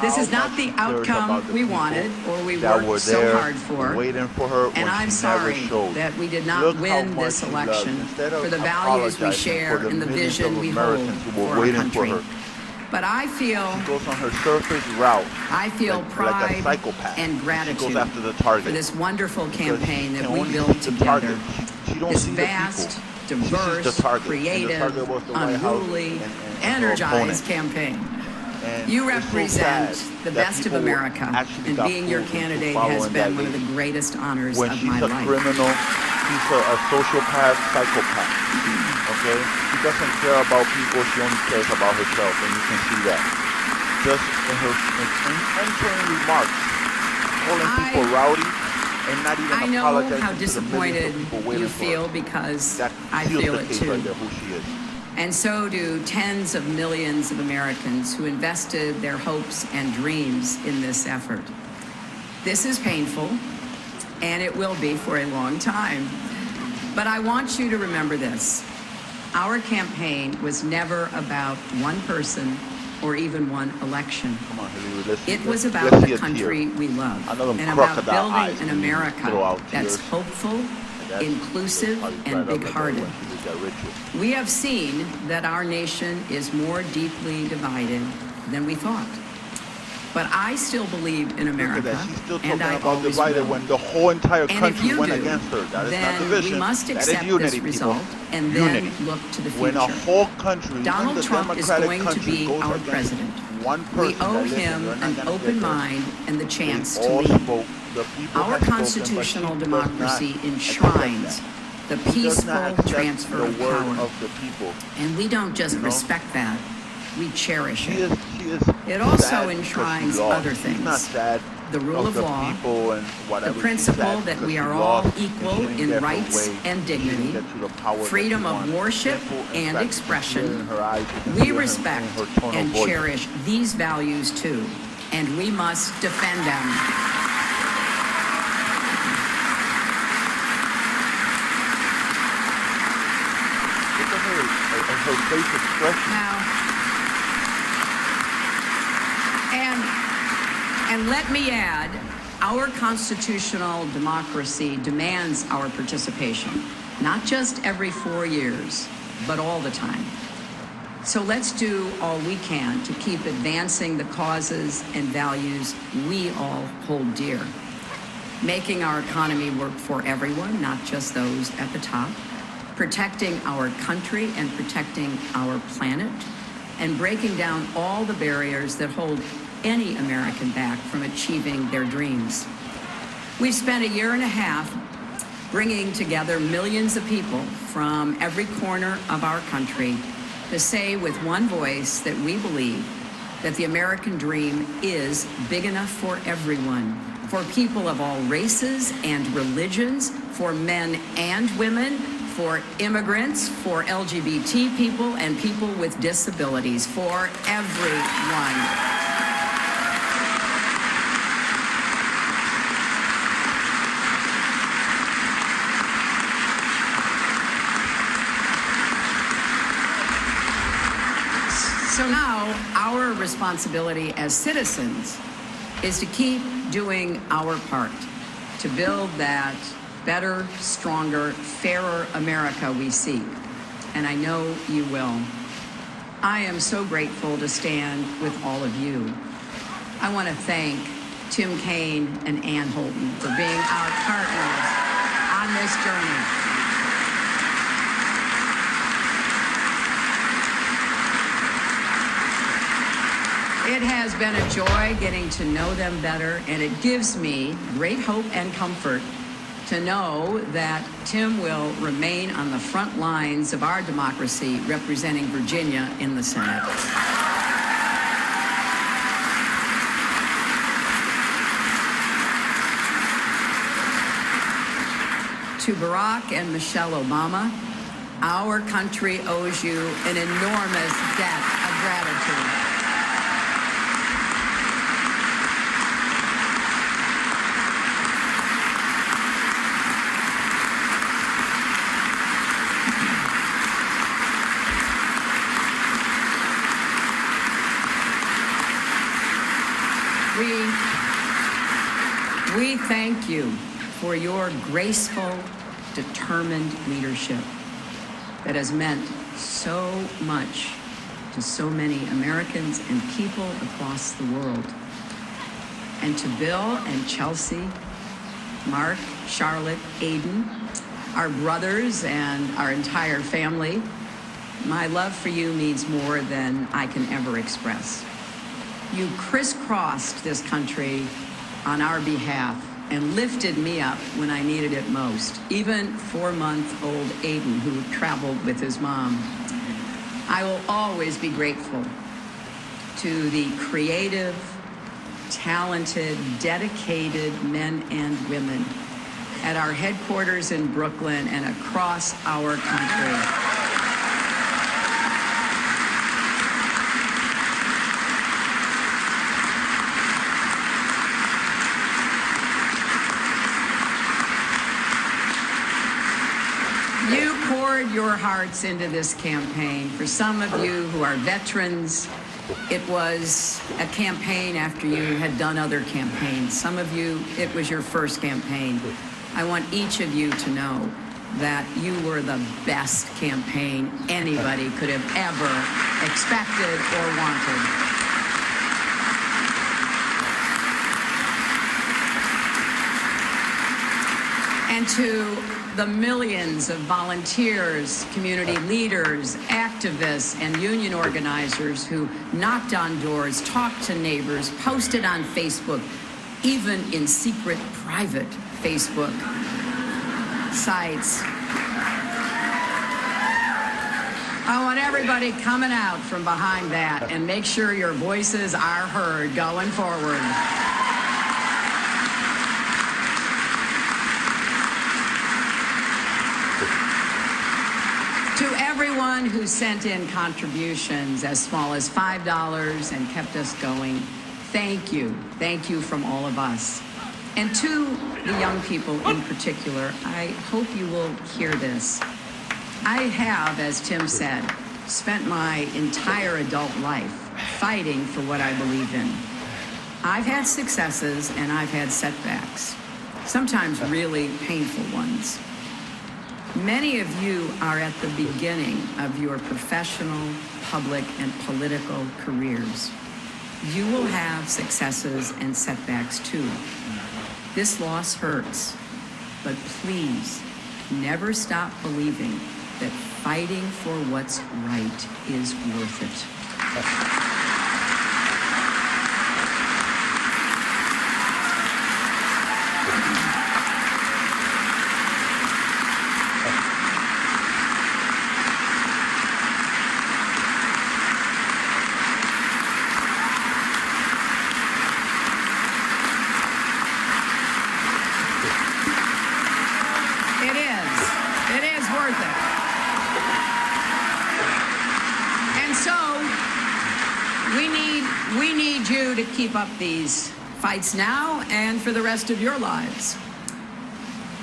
This how is not much the she cares outcome about the we people wanted or we that were worked so there hard for. waiting for her when And I'm she sorry never showed. that we did not Look how win much this she loves. election Instead of for the values we apologizing share for and the millions vision of we hold Americans who for were our waiting country. for her. But I feel She goes on her surface route. I feel like a pride psychopath. and She gratitude goes after the target. for this wonderful Because campaign she that can we only built see the target. together. She don't This see the vast, people. She sees diverse, the target. And the creative, target was the White House unruly, and her energized opponent. campaign. And You it's so represent sad the that best of people America, actually and got being your fooled into candidate following has that been one of the lady. greatest honors When of she's my a life. criminal, He's a sociopath, psychopath. Okay? She doesn't care about people. She only cares about herself, and you can see that. Just in her entering remarks, calling people rowdy, and not even I know apologizing how to the millions disappointed of people waiting you for feel her. because That I seals feel the it case too. right there, who she is. And so do tens of millions of Americans who invested their hopes and dreams in this effort. This is painful, and it will be for a long time. But I want you to remember this. Our campaign was never about one person or even one election. Come on, Hillary, let's see. It was Let's about see the a country tear. we love I know them and about crocodile eyes building an when you America throw out that's tears. hopeful, That's inclusive, probably and right up like that big-hearted. when she did that ritual. We have seen that our nation is more deeply divided than we thought. But I still believe in Look at America, that. She's still talking and I about always divided will. when the whole entire And if country you went do, against her. That is not then division. we must That is accept unity, this people. result and Unity. then look to the When a future. whole country, Donald even the Trump is Democratic going to country, be goes our against president. one person We owe that, listen, him you're not an gonna open get this. mind and the chance They to all lead. spoke. The people Our have spoken, constitutional but she does not democracy accept enshrines that. the She does peaceful not accept transfer the of word power. of the people. And we don't just You know? respect that, we cherish She it. is It also sad because enshrines she lost. other She's not things. sad The rule of the law, people and the whatever. She's principle sad that because we she are lost all and she equal didn't in get her rights way. and She didn't dignity, get to the power that freedom she of wanted. worship Simple, in and fact, you can see it expression. in her eyes, you can see We it in respect her tone of and voice. cherish these values too, and we must defend them. Look at her face expression. Now, and let me add, our constitutional democracy demands our participation, not just every 4 years, but all the time. So let's do all we can to keep advancing the causes and values we all hold dear. Making our economy work for everyone, not just those at the top. Protecting our country and protecting our planet. And breaking down all the barriers that hold any American back from achieving their dreams. We've spent a year and a half bringing together millions of people from every corner of our country to say with one voice that we believe that the American dream is big enough for everyone, for people of all races and religions, for men and women, for immigrants, for LGBT people and people with disabilities, for everyone. So now our responsibility as citizens is to keep doing our part to build that better, stronger, fairer America we seek. And I know you will. I am so grateful to stand with all of you. I want to thank Tim Kaine and Ann Holton for being our partners on this journey. It has been a joy getting to know them better, and it gives me great hope and comfort to know that Tim will remain on the front lines of our democracy, representing Virginia in the Senate. To Barack and Michelle Obama, our country owes you an enormous debt of gratitude. We thank you for your graceful, determined leadership that has meant so much to so many Americans and people across the world. And to Bill and Chelsea, Mark, Charlotte, Aiden, our brothers and our entire family, my love for you means more than I can ever express. You crisscrossed this country on our behalf and lifted me up when I needed it most, even 4-month-old Aiden, who traveled with his mom. I will always be grateful to the creative, talented, dedicated men and women at our headquarters in Brooklyn and across our country. You poured your hearts into this campaign. For some of you who are veterans, it was a campaign after you had done other campaigns. Some of you, it was your first campaign. I want each of you to know that you were the best campaign anybody could have ever expected or wanted. And to the millions of volunteers, community leaders, activists, and union organizers who knocked on doors, talked to neighbors, posted on Facebook, even in secret, private Facebook sites. I want everybody coming out from behind that and make sure your voices are heard going forward. To everyone who sent in contributions as small as $5 and kept us going, thank you. Thank you from all of us. And to the young people in particular, I hope you will hear this. I have, as Tim said, spent my entire adult life fighting for what I believe in. I've had successes and I've had setbacks, sometimes really painful ones. Many of you are at the beginning of your professional, public, and political careers. You will have successes and setbacks too. This loss hurts, but please never stop believing that fighting for what's right is worth it. To keep up these fights now and for the rest of your lives.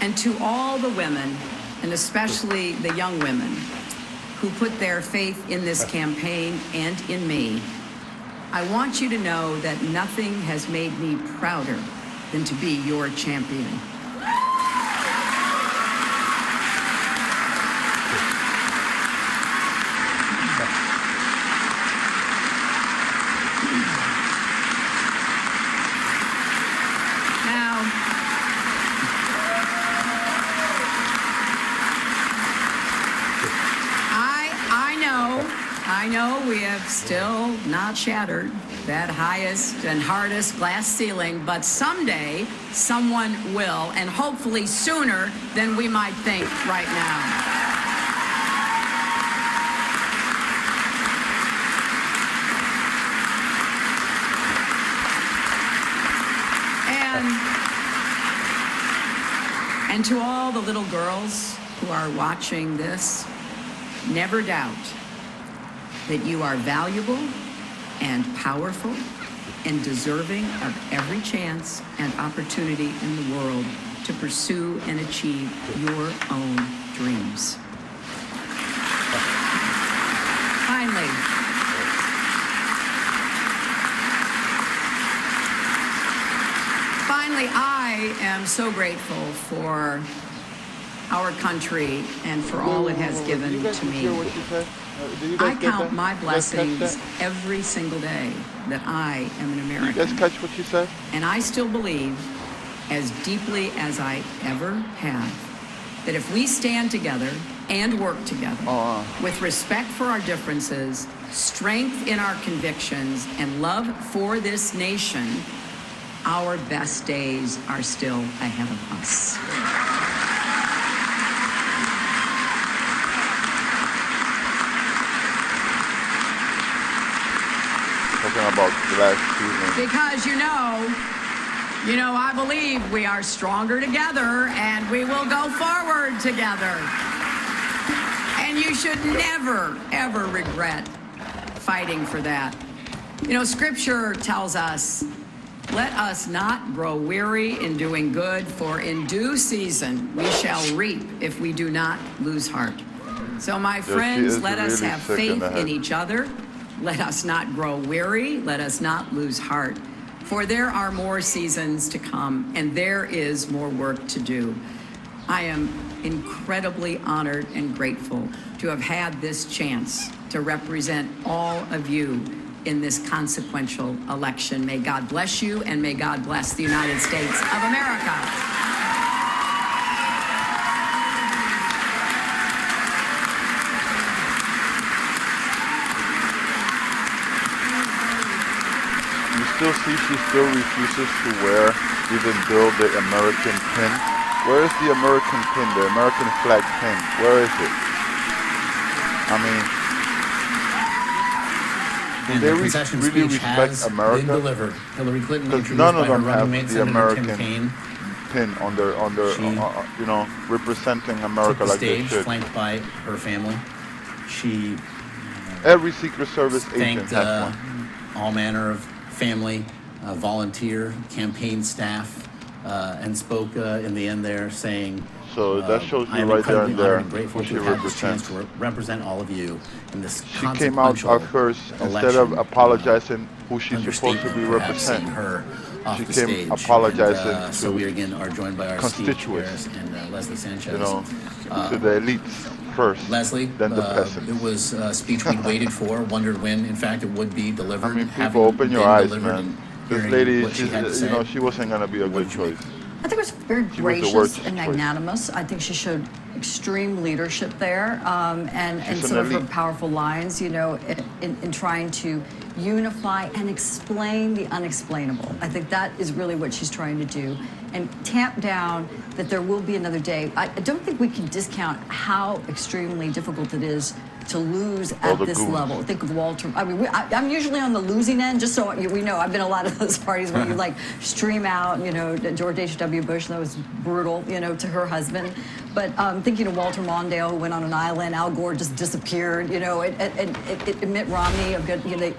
And to all the women, and especially the young women, who put their faith in this campaign and in me, I want you to know that nothing has made me prouder than to be your champion. I know we have still not shattered that highest and hardest glass ceiling, but someday someone will, and hopefully sooner than we might think right now. And to all the little girls who are watching this, never doubt that you are valuable and powerful and deserving of every chance and opportunity in the world to pursue and achieve your own dreams. Finally, I am so grateful for our country and for all it has given to me. I count my blessings every single day that I am an American. You guys catch what you said? And I still believe, as deeply as I ever have, that if we stand together and work together with respect for our differences, strength in our convictions, and love for this nation, our best days are still ahead of us. Talking about the last season. Because I believe we are stronger together and we will go forward together. And you should never, ever regret fighting for that. Scripture tells us, let us not grow weary in doing good, for in due season we shall reap if we do not lose heart. So my friends, let us have faith in each other. Let us not grow weary. Let us not lose heart. For there are more seasons to come, and there is more work to do. I am incredibly honored and grateful to have had this chance to represent all of you in this consequential election. May God bless you, and may God bless the United States of America. Still see she still refuses to wear, even build the American pin. Where is the American pin, the American flag pin? Where is it? And the concession really speech respect has America? been delivered. Hillary Clinton, Because introduced none by of her them running mate, have the Senator American Tim Kaine, pin on their representing America took the like they stage, should. flanked by her family. She Every Secret Service agent thanked has one. all manner of family, volunteer, campaign staff, and spoke in the end there saying, So that shows I you am right there incredibly and there honored and grateful who to she have had this chance represents. to represent all of you in this She came out consequential first, instead of election. apologizing who she's supposed to Understatement, be perhaps, seeing representing. her off She the came stage. apologizing And, so to we again are joined by our Steve constituents. Harris and Leslie Sanchez. To the elites first, Leslie, then the peasants. it was a speech we waited for, wondered when, in fact, it would be delivered. People, having open your been eyes, delivered man. and This hearing lady, what she had to say. she wasn't gonna be a good choice. I think it was very She was the gracious worst and choice. magnanimous. I think she showed extreme leadership there, and She's some an of her elite. powerful lines, in trying to unify and explain the unexplainable. I think that is really what she's trying to do, and tamp down that there will be another day. I don't think we can discount how extremely difficult it is to lose All at the this goons. level. Think of Walter. I mean, I'm usually on the losing end, just so we know. I've been a lot of those parties where you stream out, George H.W. Bush, that was brutal, to her husband. But thinking of Walter Mondale, who went on an island, Al Gore just disappeared, and Mitt Romney,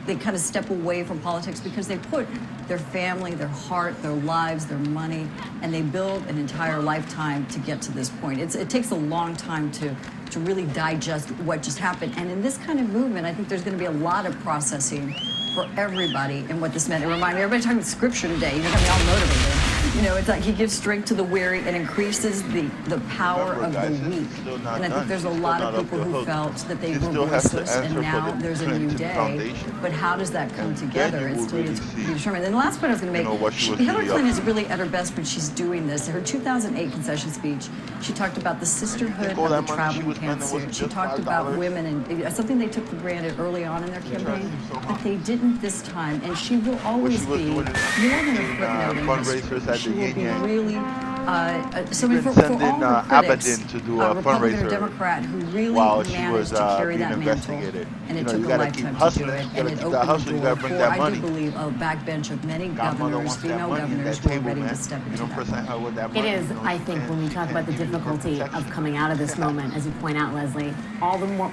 they kind of step away from politics because they put their family, their heart, their lives, their money, and they build an entire lifetime to get to this point. It takes a long time to really digest what just happened. And in this kind of movement, I think there's going to be a lot of processing for everybody and what this meant. It reminded me, everybody talking scripture today, got me all motivated. It's like he gives strength to the weary and increases the power of the weak. And I think there's a lot of people who felt that they were voiceless, and now there's a new day. But how does that come together? It's still to be determined. And the last point I was going to make, Hillary Clinton is really at her best when she's doing this. Her 2008 concession speech, she talked about the sisterhood of the traveling pantsuit. She talked about women, and something they took for granted early on in their campaign, but they didn't this time. And she will always be more than a footnote in history. She will be really, for all her critics, Aberdeen to do a Republican or fundraiser Democrat, who really while she managed was to carry being that mantle, investigated. and it You took a gotta keep lifetime to do hustling. it, You and gotta it keep opened that the hustle. You door gotta bring for, that I money. do believe, a backbench of many Godmother governors, wants that female money, governors, that who are table, ready man. to step You into don't that. present her with that It money. is, I think, when we talk about the difficulty of coming out of this moment, as you point out, Leslie,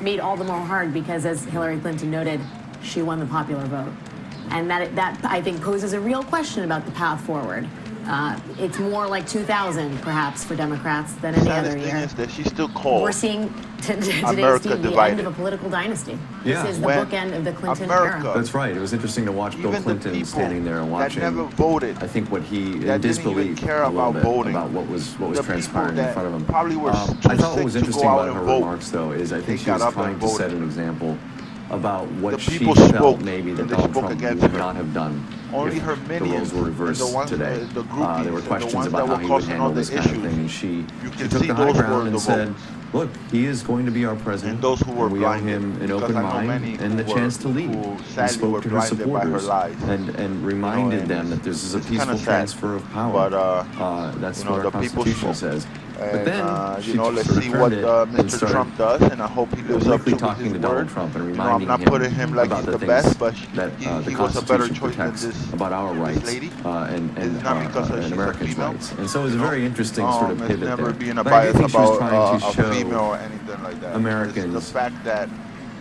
made all the more hard because, as Hillary Clinton noted, she won the popular vote. And that I think poses a real question about the path forward. It's more like 2000, perhaps, for Democrats than any other Saddest thing year. is that she's still called We're seeing today, America Steve, the divided. end of a political dynasty. Yeah. This is the When bookend of the Clinton America- era. That's right. It was interesting to watch Bill Even the Clinton people standing there and watching. that never voted, I think what he that in didn't even disbelief care a little about bit voting, about what was the people transpiring in that front of him. probably were I too thought what sick was to interesting go out about her and vote. remarks, though, is I They think she got was up trying and to set voted. an example about what The she people felt spoke, maybe that and they Donald spoke Trump against would her. not have done Only if her the minions roles were and reversed the ones, today. the groupies There were and the questions ones about that how were he would causing handle all the this kind of issues. thing, and she You can took see the high those were ground the and said, votes. look, he is going to be our president. And those who were we owe blinded, him an because open I know mind many and the who chance were- to lead. who He sadly spoke were to her blinded by her supporters lies. and reminded and them it's- that this is a it's kinda peaceful sad. transfer of power. But, that's you know, what our the people Constitution spoke. says. But And, then you she know, let's sort of see turned what it and Mr. started Trump does, and I hope he lives up publicly to talking his to Donald word. Trump and You know, reminding I'm not putting him like about he's the the things best, but that he the was a better Constitution choice than protects this, about our rights lady. and It's not because and she's a Americans' female, rights. And so it was a you know? very interesting sort of It's pivot never there. being a But I do bias think she was about trying to a show female or anything like that. Americans It's the fact that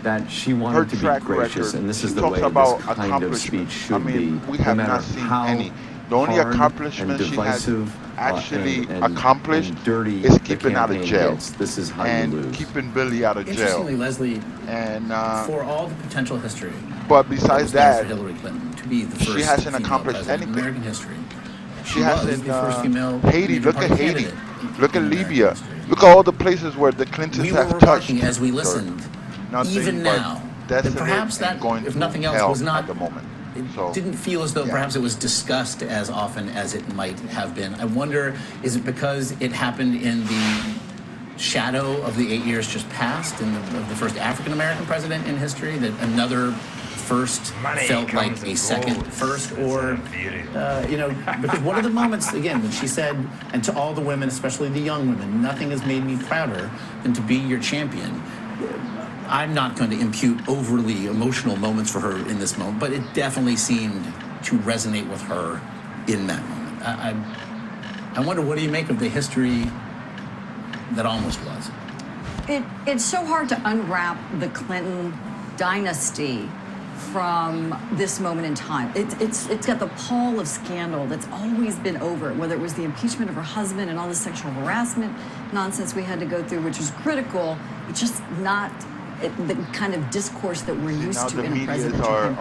that she her wanted to be track gracious, record, and this she is the talks way about this kind of accomplishments. speech should I mean, be. we no have matter not seen how any. The only hard accomplishment and she has divisive, actually and accomplished dirty is the keeping out of campaign jail. gets. This is how you And lose. keeping Billy out of jail. Interestingly, Leslie, And for all the potential history, but besides stands that, for Hillary Clinton to be the first she hasn't female accomplished president in anything. American history. She was hasn't. the first female Haiti, major look party at Haiti. candidate Look at in American Libya. history. Look at all the places where the Clintons We were have touched. remarking as we Sir. listened, Nothing even but now, that desolate perhaps and that, going if to nothing else, hell was not. at the moment. It So, didn't feel as though yeah. perhaps it was discussed as often as it might have been. I wonder, is it because it happened in the shadow of the 8 years just passed and of the first African American president in history that another first felt like a second first, or you know, because one of the moments again when she said, and to all the women, especially the young women, nothing has made me prouder than to be your champion. I'm not going to impute overly emotional moments for her in this moment, but it definitely seemed to resonate with her in that moment. I wonder, what do you make of the history that almost was? It's so hard to unwrap the Clinton dynasty from this moment in time. It's got the pall of scandal that's always been over it, whether it was the impeachment of her husband and all the sexual harassment nonsense we had to go through, which was critical. It's just not the kind of discourse that we're used now to the in a medias presidential are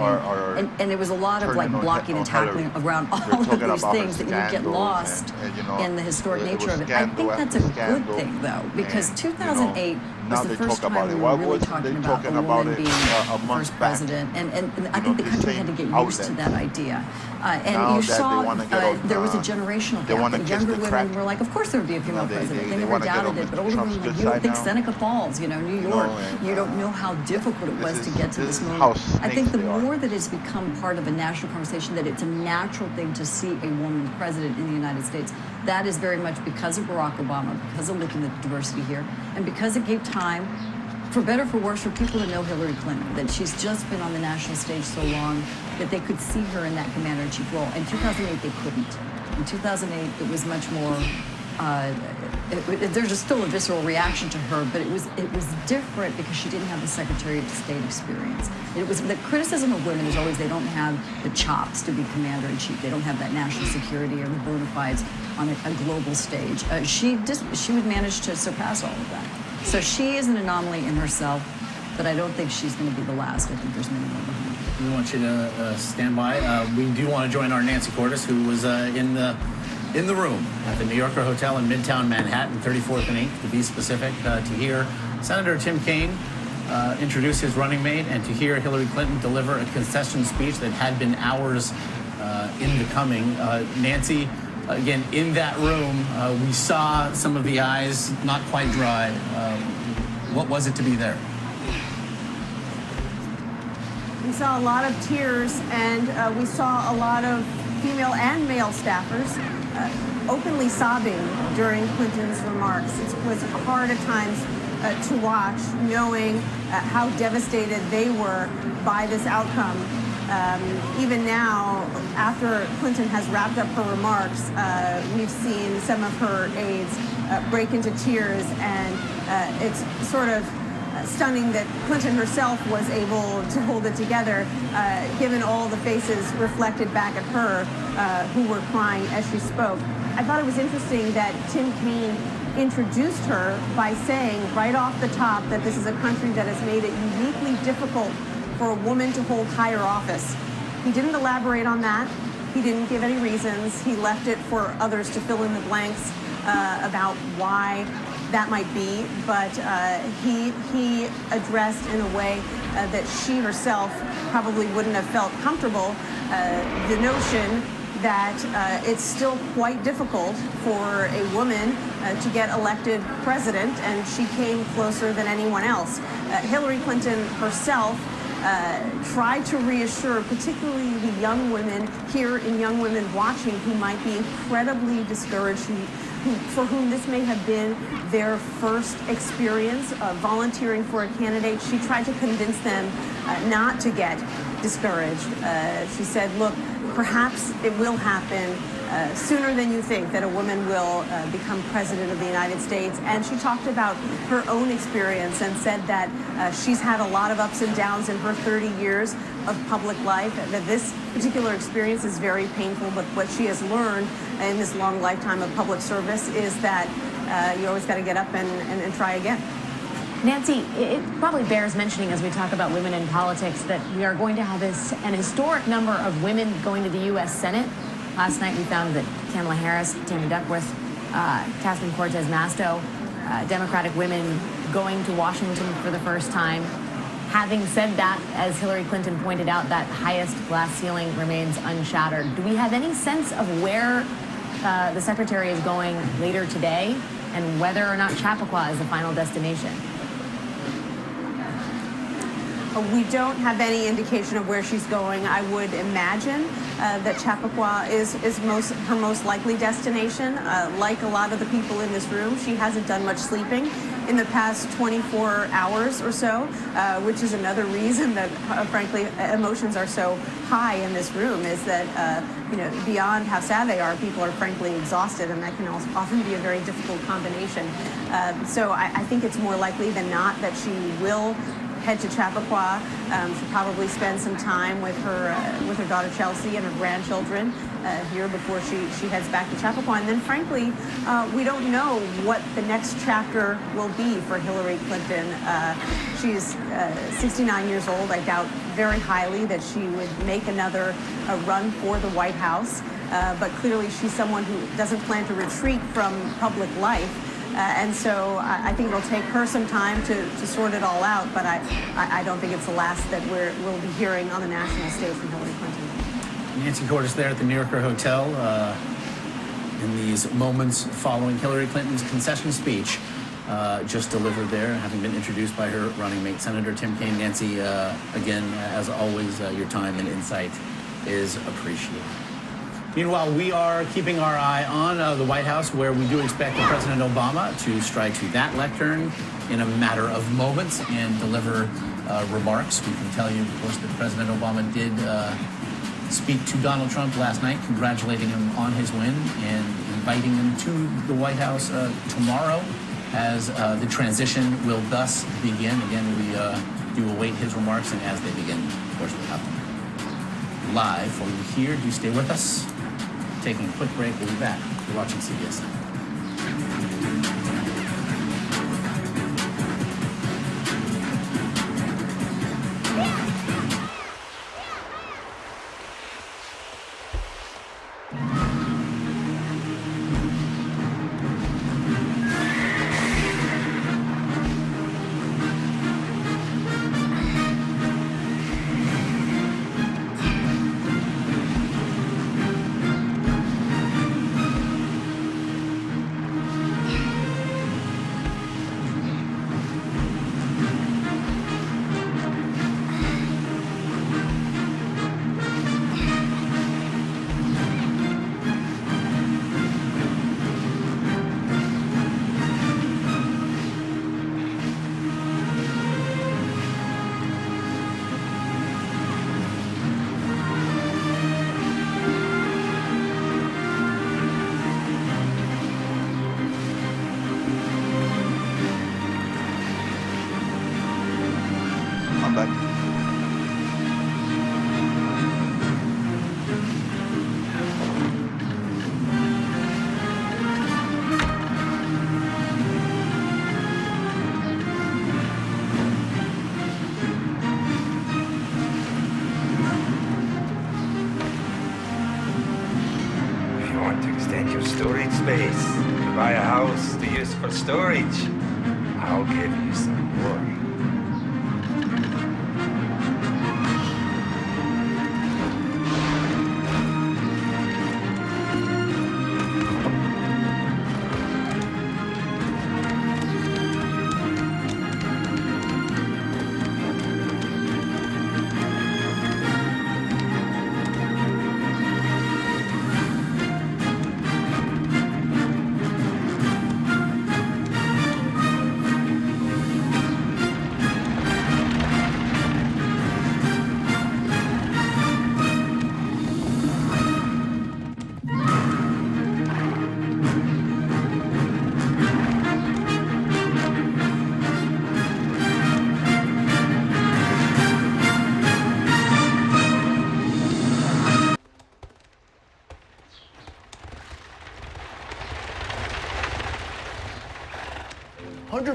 campaign. And it was a lot of like turning on blocking and Hillary. tackling around They're all of talking these about her things that you get scandals lost and, you know, in the historic it nature was of it. I think scandal that's a after good scandal, thing, though, because and, 2008 now was the they first talk about time it. we Why were really wasn't they talking about a talking about woman it being a the month first back? president. And I know, think the the country had to same get used to outlet. that idea. And Now you that they saw wanna get there was a generational they gap. wanna The kiss younger the women crack. were like, of course there would be a female they- president. they They never wanna get doubted on it. But Mr. older Trump's women were like, good you don't side think now. Seneca Falls, New You York, know, and, you don't know how difficult it was this to is- get to this this is moment. how I think snakes the they are. more that it's become part of a national conversation, that it's a natural thing to see a woman president in the United States, that is very much because of Barack Obama, because of looking at the diversity here, and because it gave time, for better or for worse, for people to know Hillary Clinton, that she's just been on the national stage so long that they could see her in that commander-in-chief role. In 2008, they couldn't. In 2008, it was much more, there's just still a visceral reaction to her, but it was different because she didn't have the Secretary of State experience. It was the criticism of women is always they don't have the chops to be commander-in-chief. They don't have that national security or the bona fides on a global stage. She would manage to surpass all of that. So she is an anomaly in herself, but I don't think she's going to be the last. I think there's many more behind. We want you to stand by. We do want to join our Nancy Cordes, who was in the room at the New Yorker Hotel in Midtown Manhattan, 34th and 8th, to be specific, to hear Senator Tim Kaine introduce his running mate and to hear Hillary Clinton deliver a concession speech that had been hours in the coming. Nancy, again, in that room, we saw some of the eyes not quite dry. What was it to be there? We saw a lot of tears, and we saw a lot of female and male staffers openly sobbing during Clinton's remarks. It was hard at times to watch, knowing how devastated they were by this outcome. Even now, after Clinton has wrapped up her remarks, we've seen some of her aides break into tears, and it's sort of stunning that Clinton herself was able to hold it together, given all the faces reflected back at her who were crying as she spoke. I thought it was interesting that Tim Kaine introduced her by saying right off the top that this is a country that has made it uniquely difficult for a woman to hold higher office. He didn't elaborate on that. He didn't give any reasons. He left it for others to fill in the blanks about why that might be, but he addressed in a way that she herself probably wouldn't have felt comfortable the notion that it's still quite difficult for a woman to get elected president, and she came closer than anyone else. Hillary Clinton herself tried to reassure particularly the young women here in Young Women Watching who might be incredibly discouraged, for whom this may have been their first experience of volunteering for a candidate. She tried to convince them not to get discouraged. She said, look, perhaps it will happen sooner than you think that a woman will become president of the United States. And she talked about her own experience and said that she's had a lot of ups and downs in her 30 years of public life, that this particular experience is very painful, but what she has learned in this long lifetime of public service is that you always got to get up and try again. Nancy, it probably bears mentioning as we talk about women in politics that we are going to have an historic number of women going to the U.S. Senate. Last night we found that Kamala Harris, Tammy Duckworth, Catherine Cortez Masto, Democratic women going to Washington for the first time. Having said that, as Hillary Clinton pointed out, that highest glass ceiling remains unshattered. Do we have any sense of where the Secretary is going later today and whether or not Chappaqua is the final destination? We don't have any indication of where she's going. I would imagine that Chappaqua is her most likely destination. Like a lot of the people in this room, she hasn't done much sleeping in the past 24 hours or so, which is another reason that, frankly, emotions are so high in this room, is that, beyond how sad they are, people are frankly exhausted, and that can also often be a very difficult combination. So I think it's more likely than not that she will head to Chappaqua. She'll probably spend some time with her daughter Chelsea and her grandchildren here before she heads back to Chappaqua. And then, frankly, we don't know what the next chapter will be for Hillary Clinton. She's 69 years old. I doubt very highly that she would make another run for the White House. But clearly, she's someone who doesn't plan to retreat from public life. And so I think it'll take her some time to sort it all out, but I don't think it's the last that we'll be hearing on the national stage from Hillary Clinton. Nancy Cordes there at the New Yorker Hotel in these moments following Hillary Clinton's concession speech just delivered there, having been introduced by her running mate, Senator Tim Kaine. Nancy, again, as always, your time and insight is appreciated. Meanwhile, we are keeping our eye on the White House, where we do expect President Obama to stride to that lectern in a matter of moments and deliver remarks. We can tell you, of course, that President Obama did speak to Donald Trump last night, congratulating him on his win and inviting him to the White House tomorrow as the transition will thus begin. Again, we do await his remarks, and as they begin, of course, we'll have them live for you here. Do stay with us. Taking a quick break. We'll be back. You're watching CBS. Space. You buy a house to use for storage. I'll give you some more.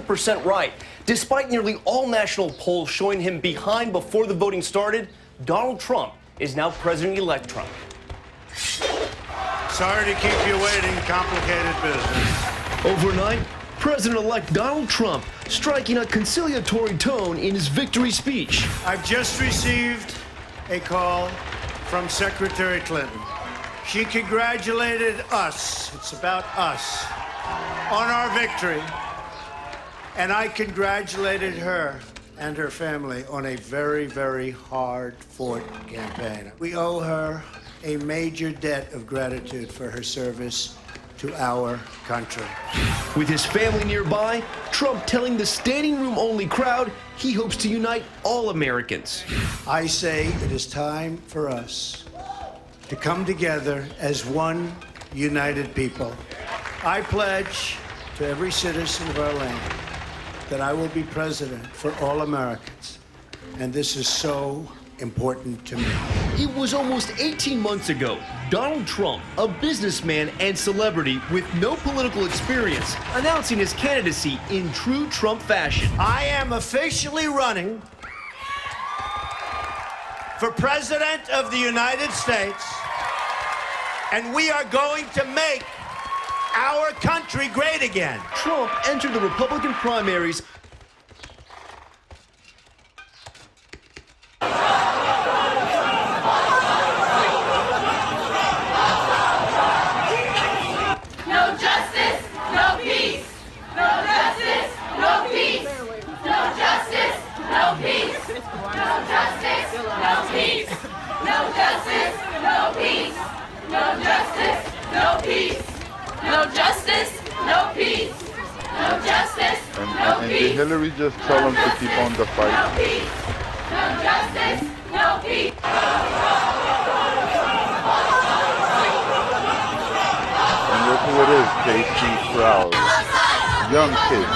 100% right. Despite nearly all national polls showing him behind before the voting started, Donald Trump is now President-elect Trump. Sorry to keep you waiting. Complicated business. Overnight, President-elect Donald Trump striking a conciliatory tone in his victory speech. I've just received a call from Secretary Clinton. She congratulated us, it's about us, on our victory. And I congratulated her and her family on a very, very hard-fought campaign. We owe her a major debt of gratitude for her service to our country. With his family nearby, Trump telling the standing room only crowd he hopes to unite all Americans. I say it is time for us to come together as one united people. I pledge to every citizen of our land that I will be president for all Americans. And this is so important to me. It was almost 18 months ago. Donald Trump, a businessman and celebrity with no political experience, announcing his candidacy in true Trump fashion. I am officially running for President of the United States, and we are going to make our country great again. Trump entered the Republican primaries And did Hillary just tell him to keep on the fight? No peace, no justice, no peace. And look who it is, J.C. Proud. Young kid.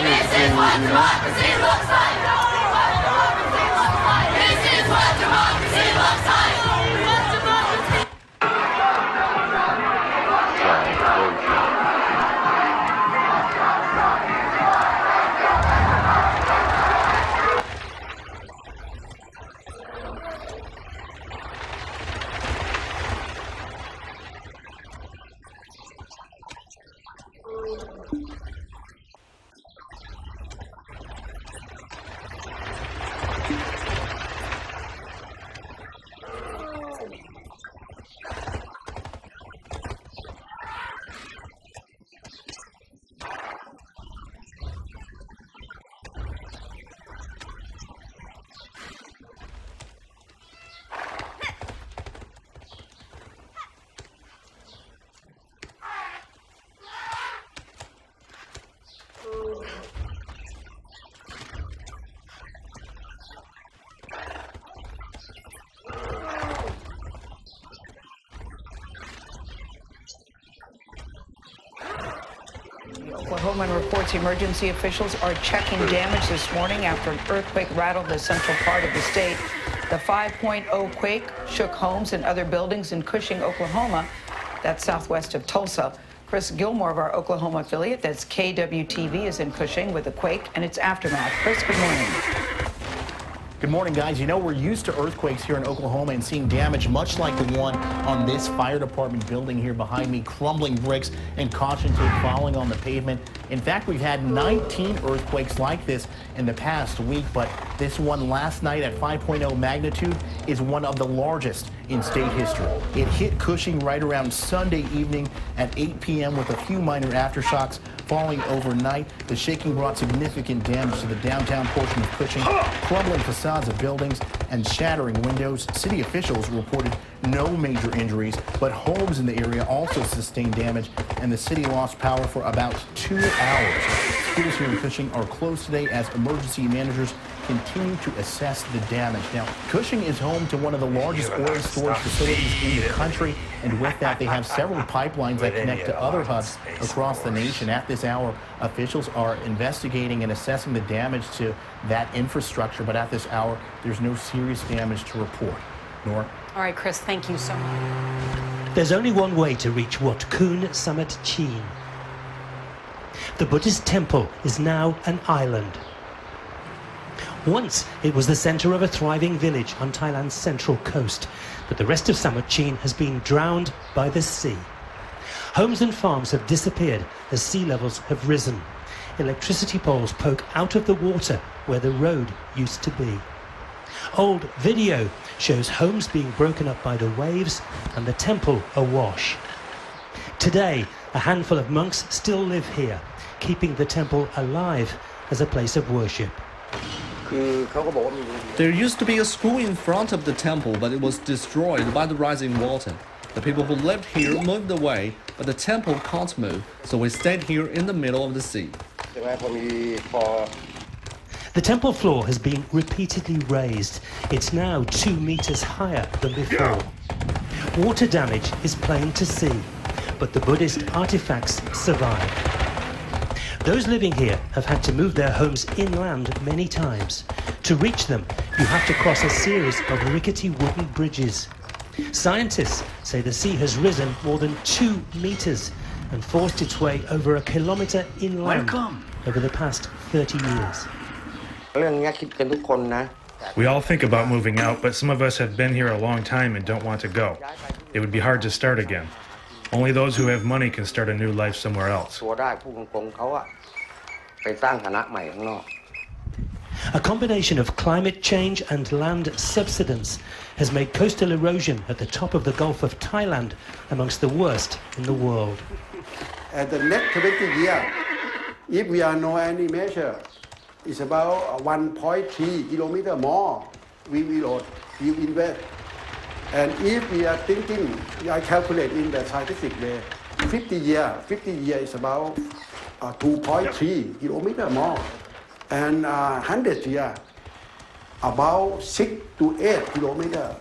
This is what democracy looks like. This is what democracy looks like. Oklahoma reports emergency officials are checking damage this morning after an earthquake rattled the central part of the state. The 5.0 quake shook homes and other buildings in Cushing, Oklahoma. That's southwest of Tulsa. Chris Gilmore of our Oklahoma affiliate, that's KWTV, is in Cushing with the quake and its aftermath. Chris, good morning. Good morning, guys. You know, we're used to earthquakes here in Oklahoma and seeing damage much like the one on this fire department building here behind me, crumbling bricks and caution tape falling on the pavement. In fact, we've had 19 earthquakes like this in the past week, but this one last night at 5.0 magnitude is one of the largest in state history. It hit Cushing right around Sunday evening at 8 p.m. with a few minor aftershocks falling overnight. The shaking brought significant damage to the downtown portion of Cushing, crumbling facades of buildings and shattering windows. City officials reported no major injuries, but homes in the area also sustained damage, and the city lost power for about 2 hours. Schools here in Cushing are closed today as emergency managers continue to assess the damage. Now, Cushing is home to one of the largest oil storage facilities in the country, and with that, they have several pipelines that connect to other hubs across the nation. At this hour, officials are investigating and assessing the damage to that infrastructure, but at this hour, there's no serious damage to report. Nora? All right, Chris, thank you so much. There's only one way to reach Wat Khoon Samet Cheen. The Buddhist temple is now an island. Once it was the center of a thriving village on Thailand's central coast, but the rest of Samut Chin has been drowned by the sea. Homes and farms have disappeared as sea levels have risen. Electricity poles poke out of the water where the road used to be. Old video shows homes being broken up by the waves and the temple awash. Today, a handful of monks still live here, keeping the temple alive as a place of worship. There used to be a school in front of the temple, but it was destroyed by the rising water. The people who lived here moved away, but the temple can't move, so we stayed here in the middle of the sea. The temple floor has been repeatedly raised. It's now 2 meters higher than before. Water damage is plain to see, but the Buddhist artifacts survive. Those living here have had to move their homes inland many times. To reach them, you have to cross a series of rickety wooden bridges. Scientists say the sea has risen more than 2 meters and forced its way over a kilometer inland over the past 30 years. We all think about moving out, but some of us have been here a long time and don't want to go. It would be hard to start again. Only those who have money can start a new life somewhere else. A combination of climate change and land subsidence has made coastal erosion at the top of the Gulf of Thailand amongst the worst in the world. At the next 20 years, if we are no any measure, it's about 1.3 kilometer more we will invest. And if we are thinking, I calculate in the scientific way, 50 years is about 2.3 kilometer more. And 100 years, about 6 to 8 kilometers.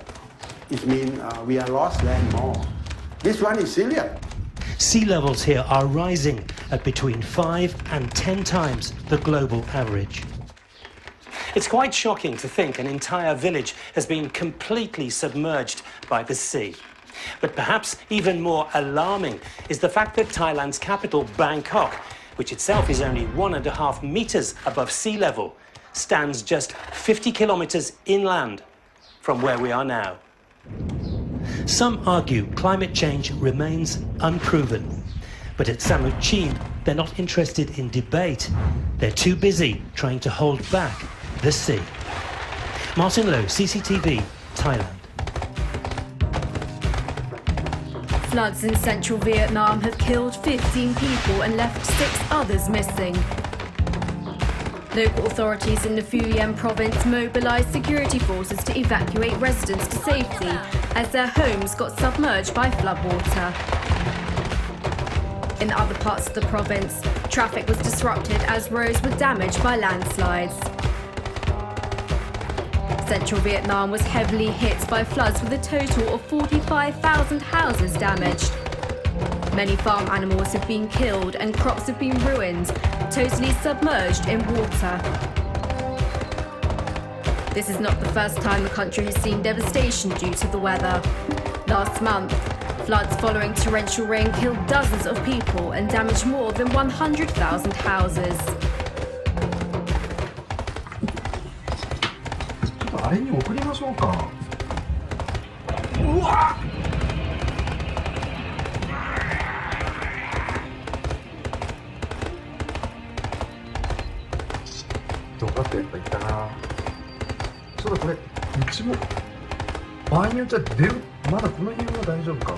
It means we are lost land more. This one is serious. Sea levels here are rising at between 5 and 10 times the global average. It's quite shocking to think an entire village has been completely submerged by the sea. But perhaps even more alarming is the fact that Thailand's capital, Bangkok, which itself is only 1.5 meters above sea level, stands just 50 kilometers inland from where we are now. Some argue climate change remains unproven. But at Samut Chin, they're not interested in debate. They're too busy trying to hold back the sea. Martin Low, CCTV, Thailand. Floods in central Vietnam have killed 15 people and left 6 others missing. Local authorities in the Phu Yen province mobilised security forces to evacuate residents to safety as their homes got submerged by floodwater. In other parts of the province, traffic was disrupted as roads were damaged by landslides. Central Vietnam was heavily hit by floods with a total of 45,000 houses damaged. Many farm animals have been killed and crops have been ruined, totally submerged in water. This is not the first time the country has seen devastation due to the weather. Last month, floods following torrential rain killed dozens of people and damaged more than 100,000 houses. あれに送りましょうか。うわっ。どうかってやっぱ言ったな。そうだこれ道も場合によっちゃ出る。まだこの辺は大丈夫か。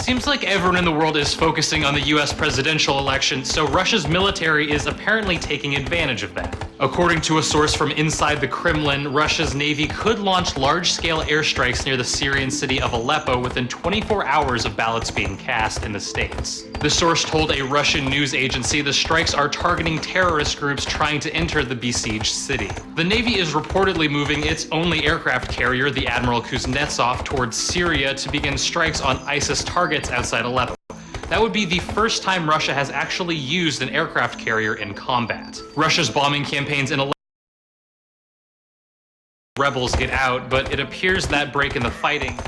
seems like everyone in the world is focusing on the US presidential election, so Russia's military is apparently taking advantage of that. According to a source from inside the Kremlin, Russia's Navy could launch large-scale airstrikes near the Syrian city of Aleppo within 24 hours of ballots being cast in the states. The source told a Russian news agency the strikes are targeting terrorist groups trying to enter the besieged city. The Navy is reportedly moving its only aircraft carrier, the Admiral Kuznetsov, towards Syria to begin strikes on ISIS targets outside Aleppo. That would be the first time Russia has actually used an aircraft carrier in combat. Russia's bombing campaigns in Aleppo rebels get out, but it appears that break in the fighting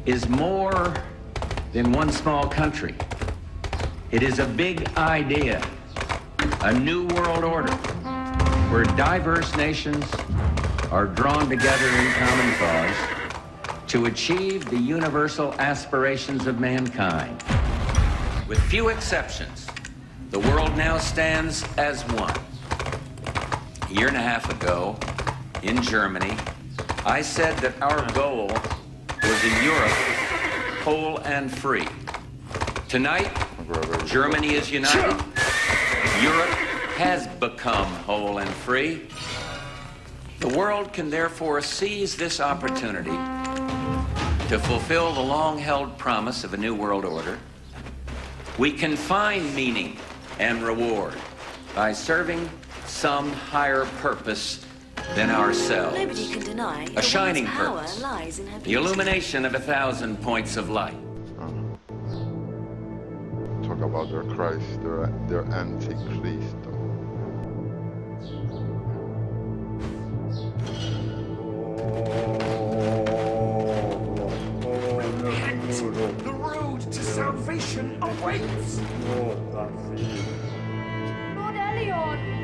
is more than one small country. It is a big idea, a new world order, where diverse nations are drawn together in common cause to achieve the universal aspirations of mankind. With few exceptions, the world now stands as one. A year and a half ago, in Germany, I said that our goal was a Europe whole and free. Tonight, Germany is united. Europe has become whole and free. The world can therefore seize this opportunity to fulfill the long-held promise of a new world order. We can find meaning and reward by serving some higher purpose than ourselves. Nobody can deny a shining power purpose, lies in her the beauty. illumination of 1,000 points of light. Talk about their Christ, their antichrist. The road to salvation awaits. Lord Elliot!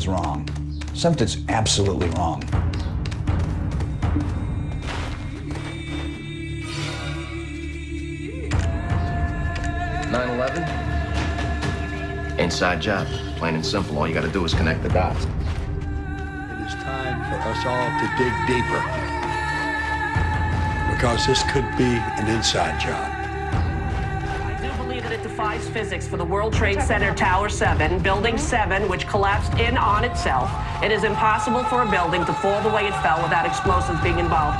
something's wrong. Something's absolutely wrong. Inside job, plain and simple. All you got to do is connect the dots. It is time for us all to dig deeper, because this could be an inside job. I do believe that it defies physics for the World Trade Center Tower 7, Building 7, which collapsed in on itself. It is impossible for a building to fall the way it fell without explosives being involved.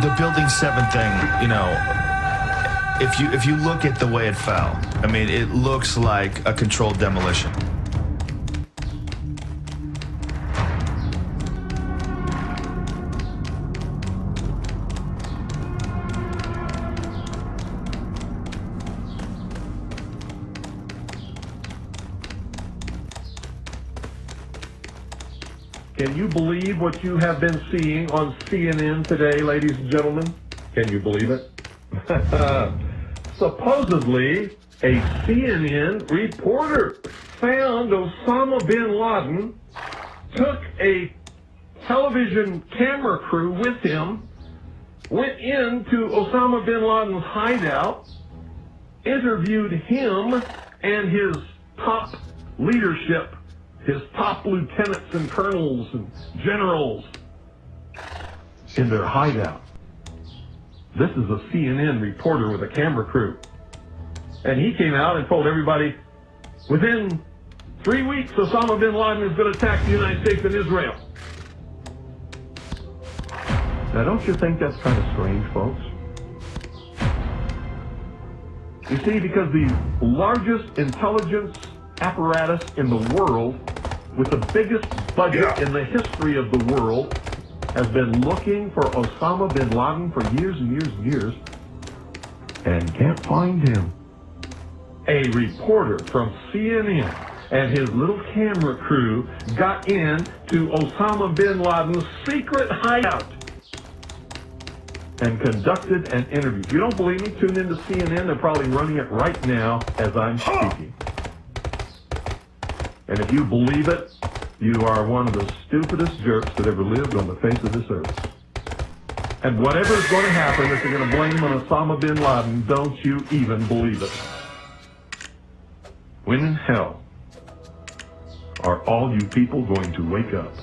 The Building 7 thing, you know, if you look at the way it fell, I mean, it looks like a controlled demolition. Can you believe what you have been seeing on CNN today, ladies and gentlemen? Can you believe it? Supposedly, a CNN reporter found Osama bin Laden, took a television camera crew with him, went into Osama bin Laden's hideout, interviewed him and his top leadership, his top lieutenants and colonels and generals in their hideout. This is a CNN reporter with a camera crew. And he came out and told everybody, within 3 weeks, Osama bin Laden is going to attack the United States and Israel. Now, don't you think that's kind of strange, folks? You see, because the largest intelligence apparatus in the world, with the biggest budget in the history of the world, has been looking for Osama bin Laden for years and years and years, and can't find him. A reporter from CNN and his little camera crew got in to Osama bin Laden's secret hideout and conducted an interview. If you don't believe me, tune into CNN. They're probably running it right now as I'm speaking. And if you believe it, you are one of the stupidest jerks that ever lived on the face of this earth. And whatever is going to happen, if you're going to blame on Osama bin Laden, don't you even believe it. When in hell are all you people going to wake up?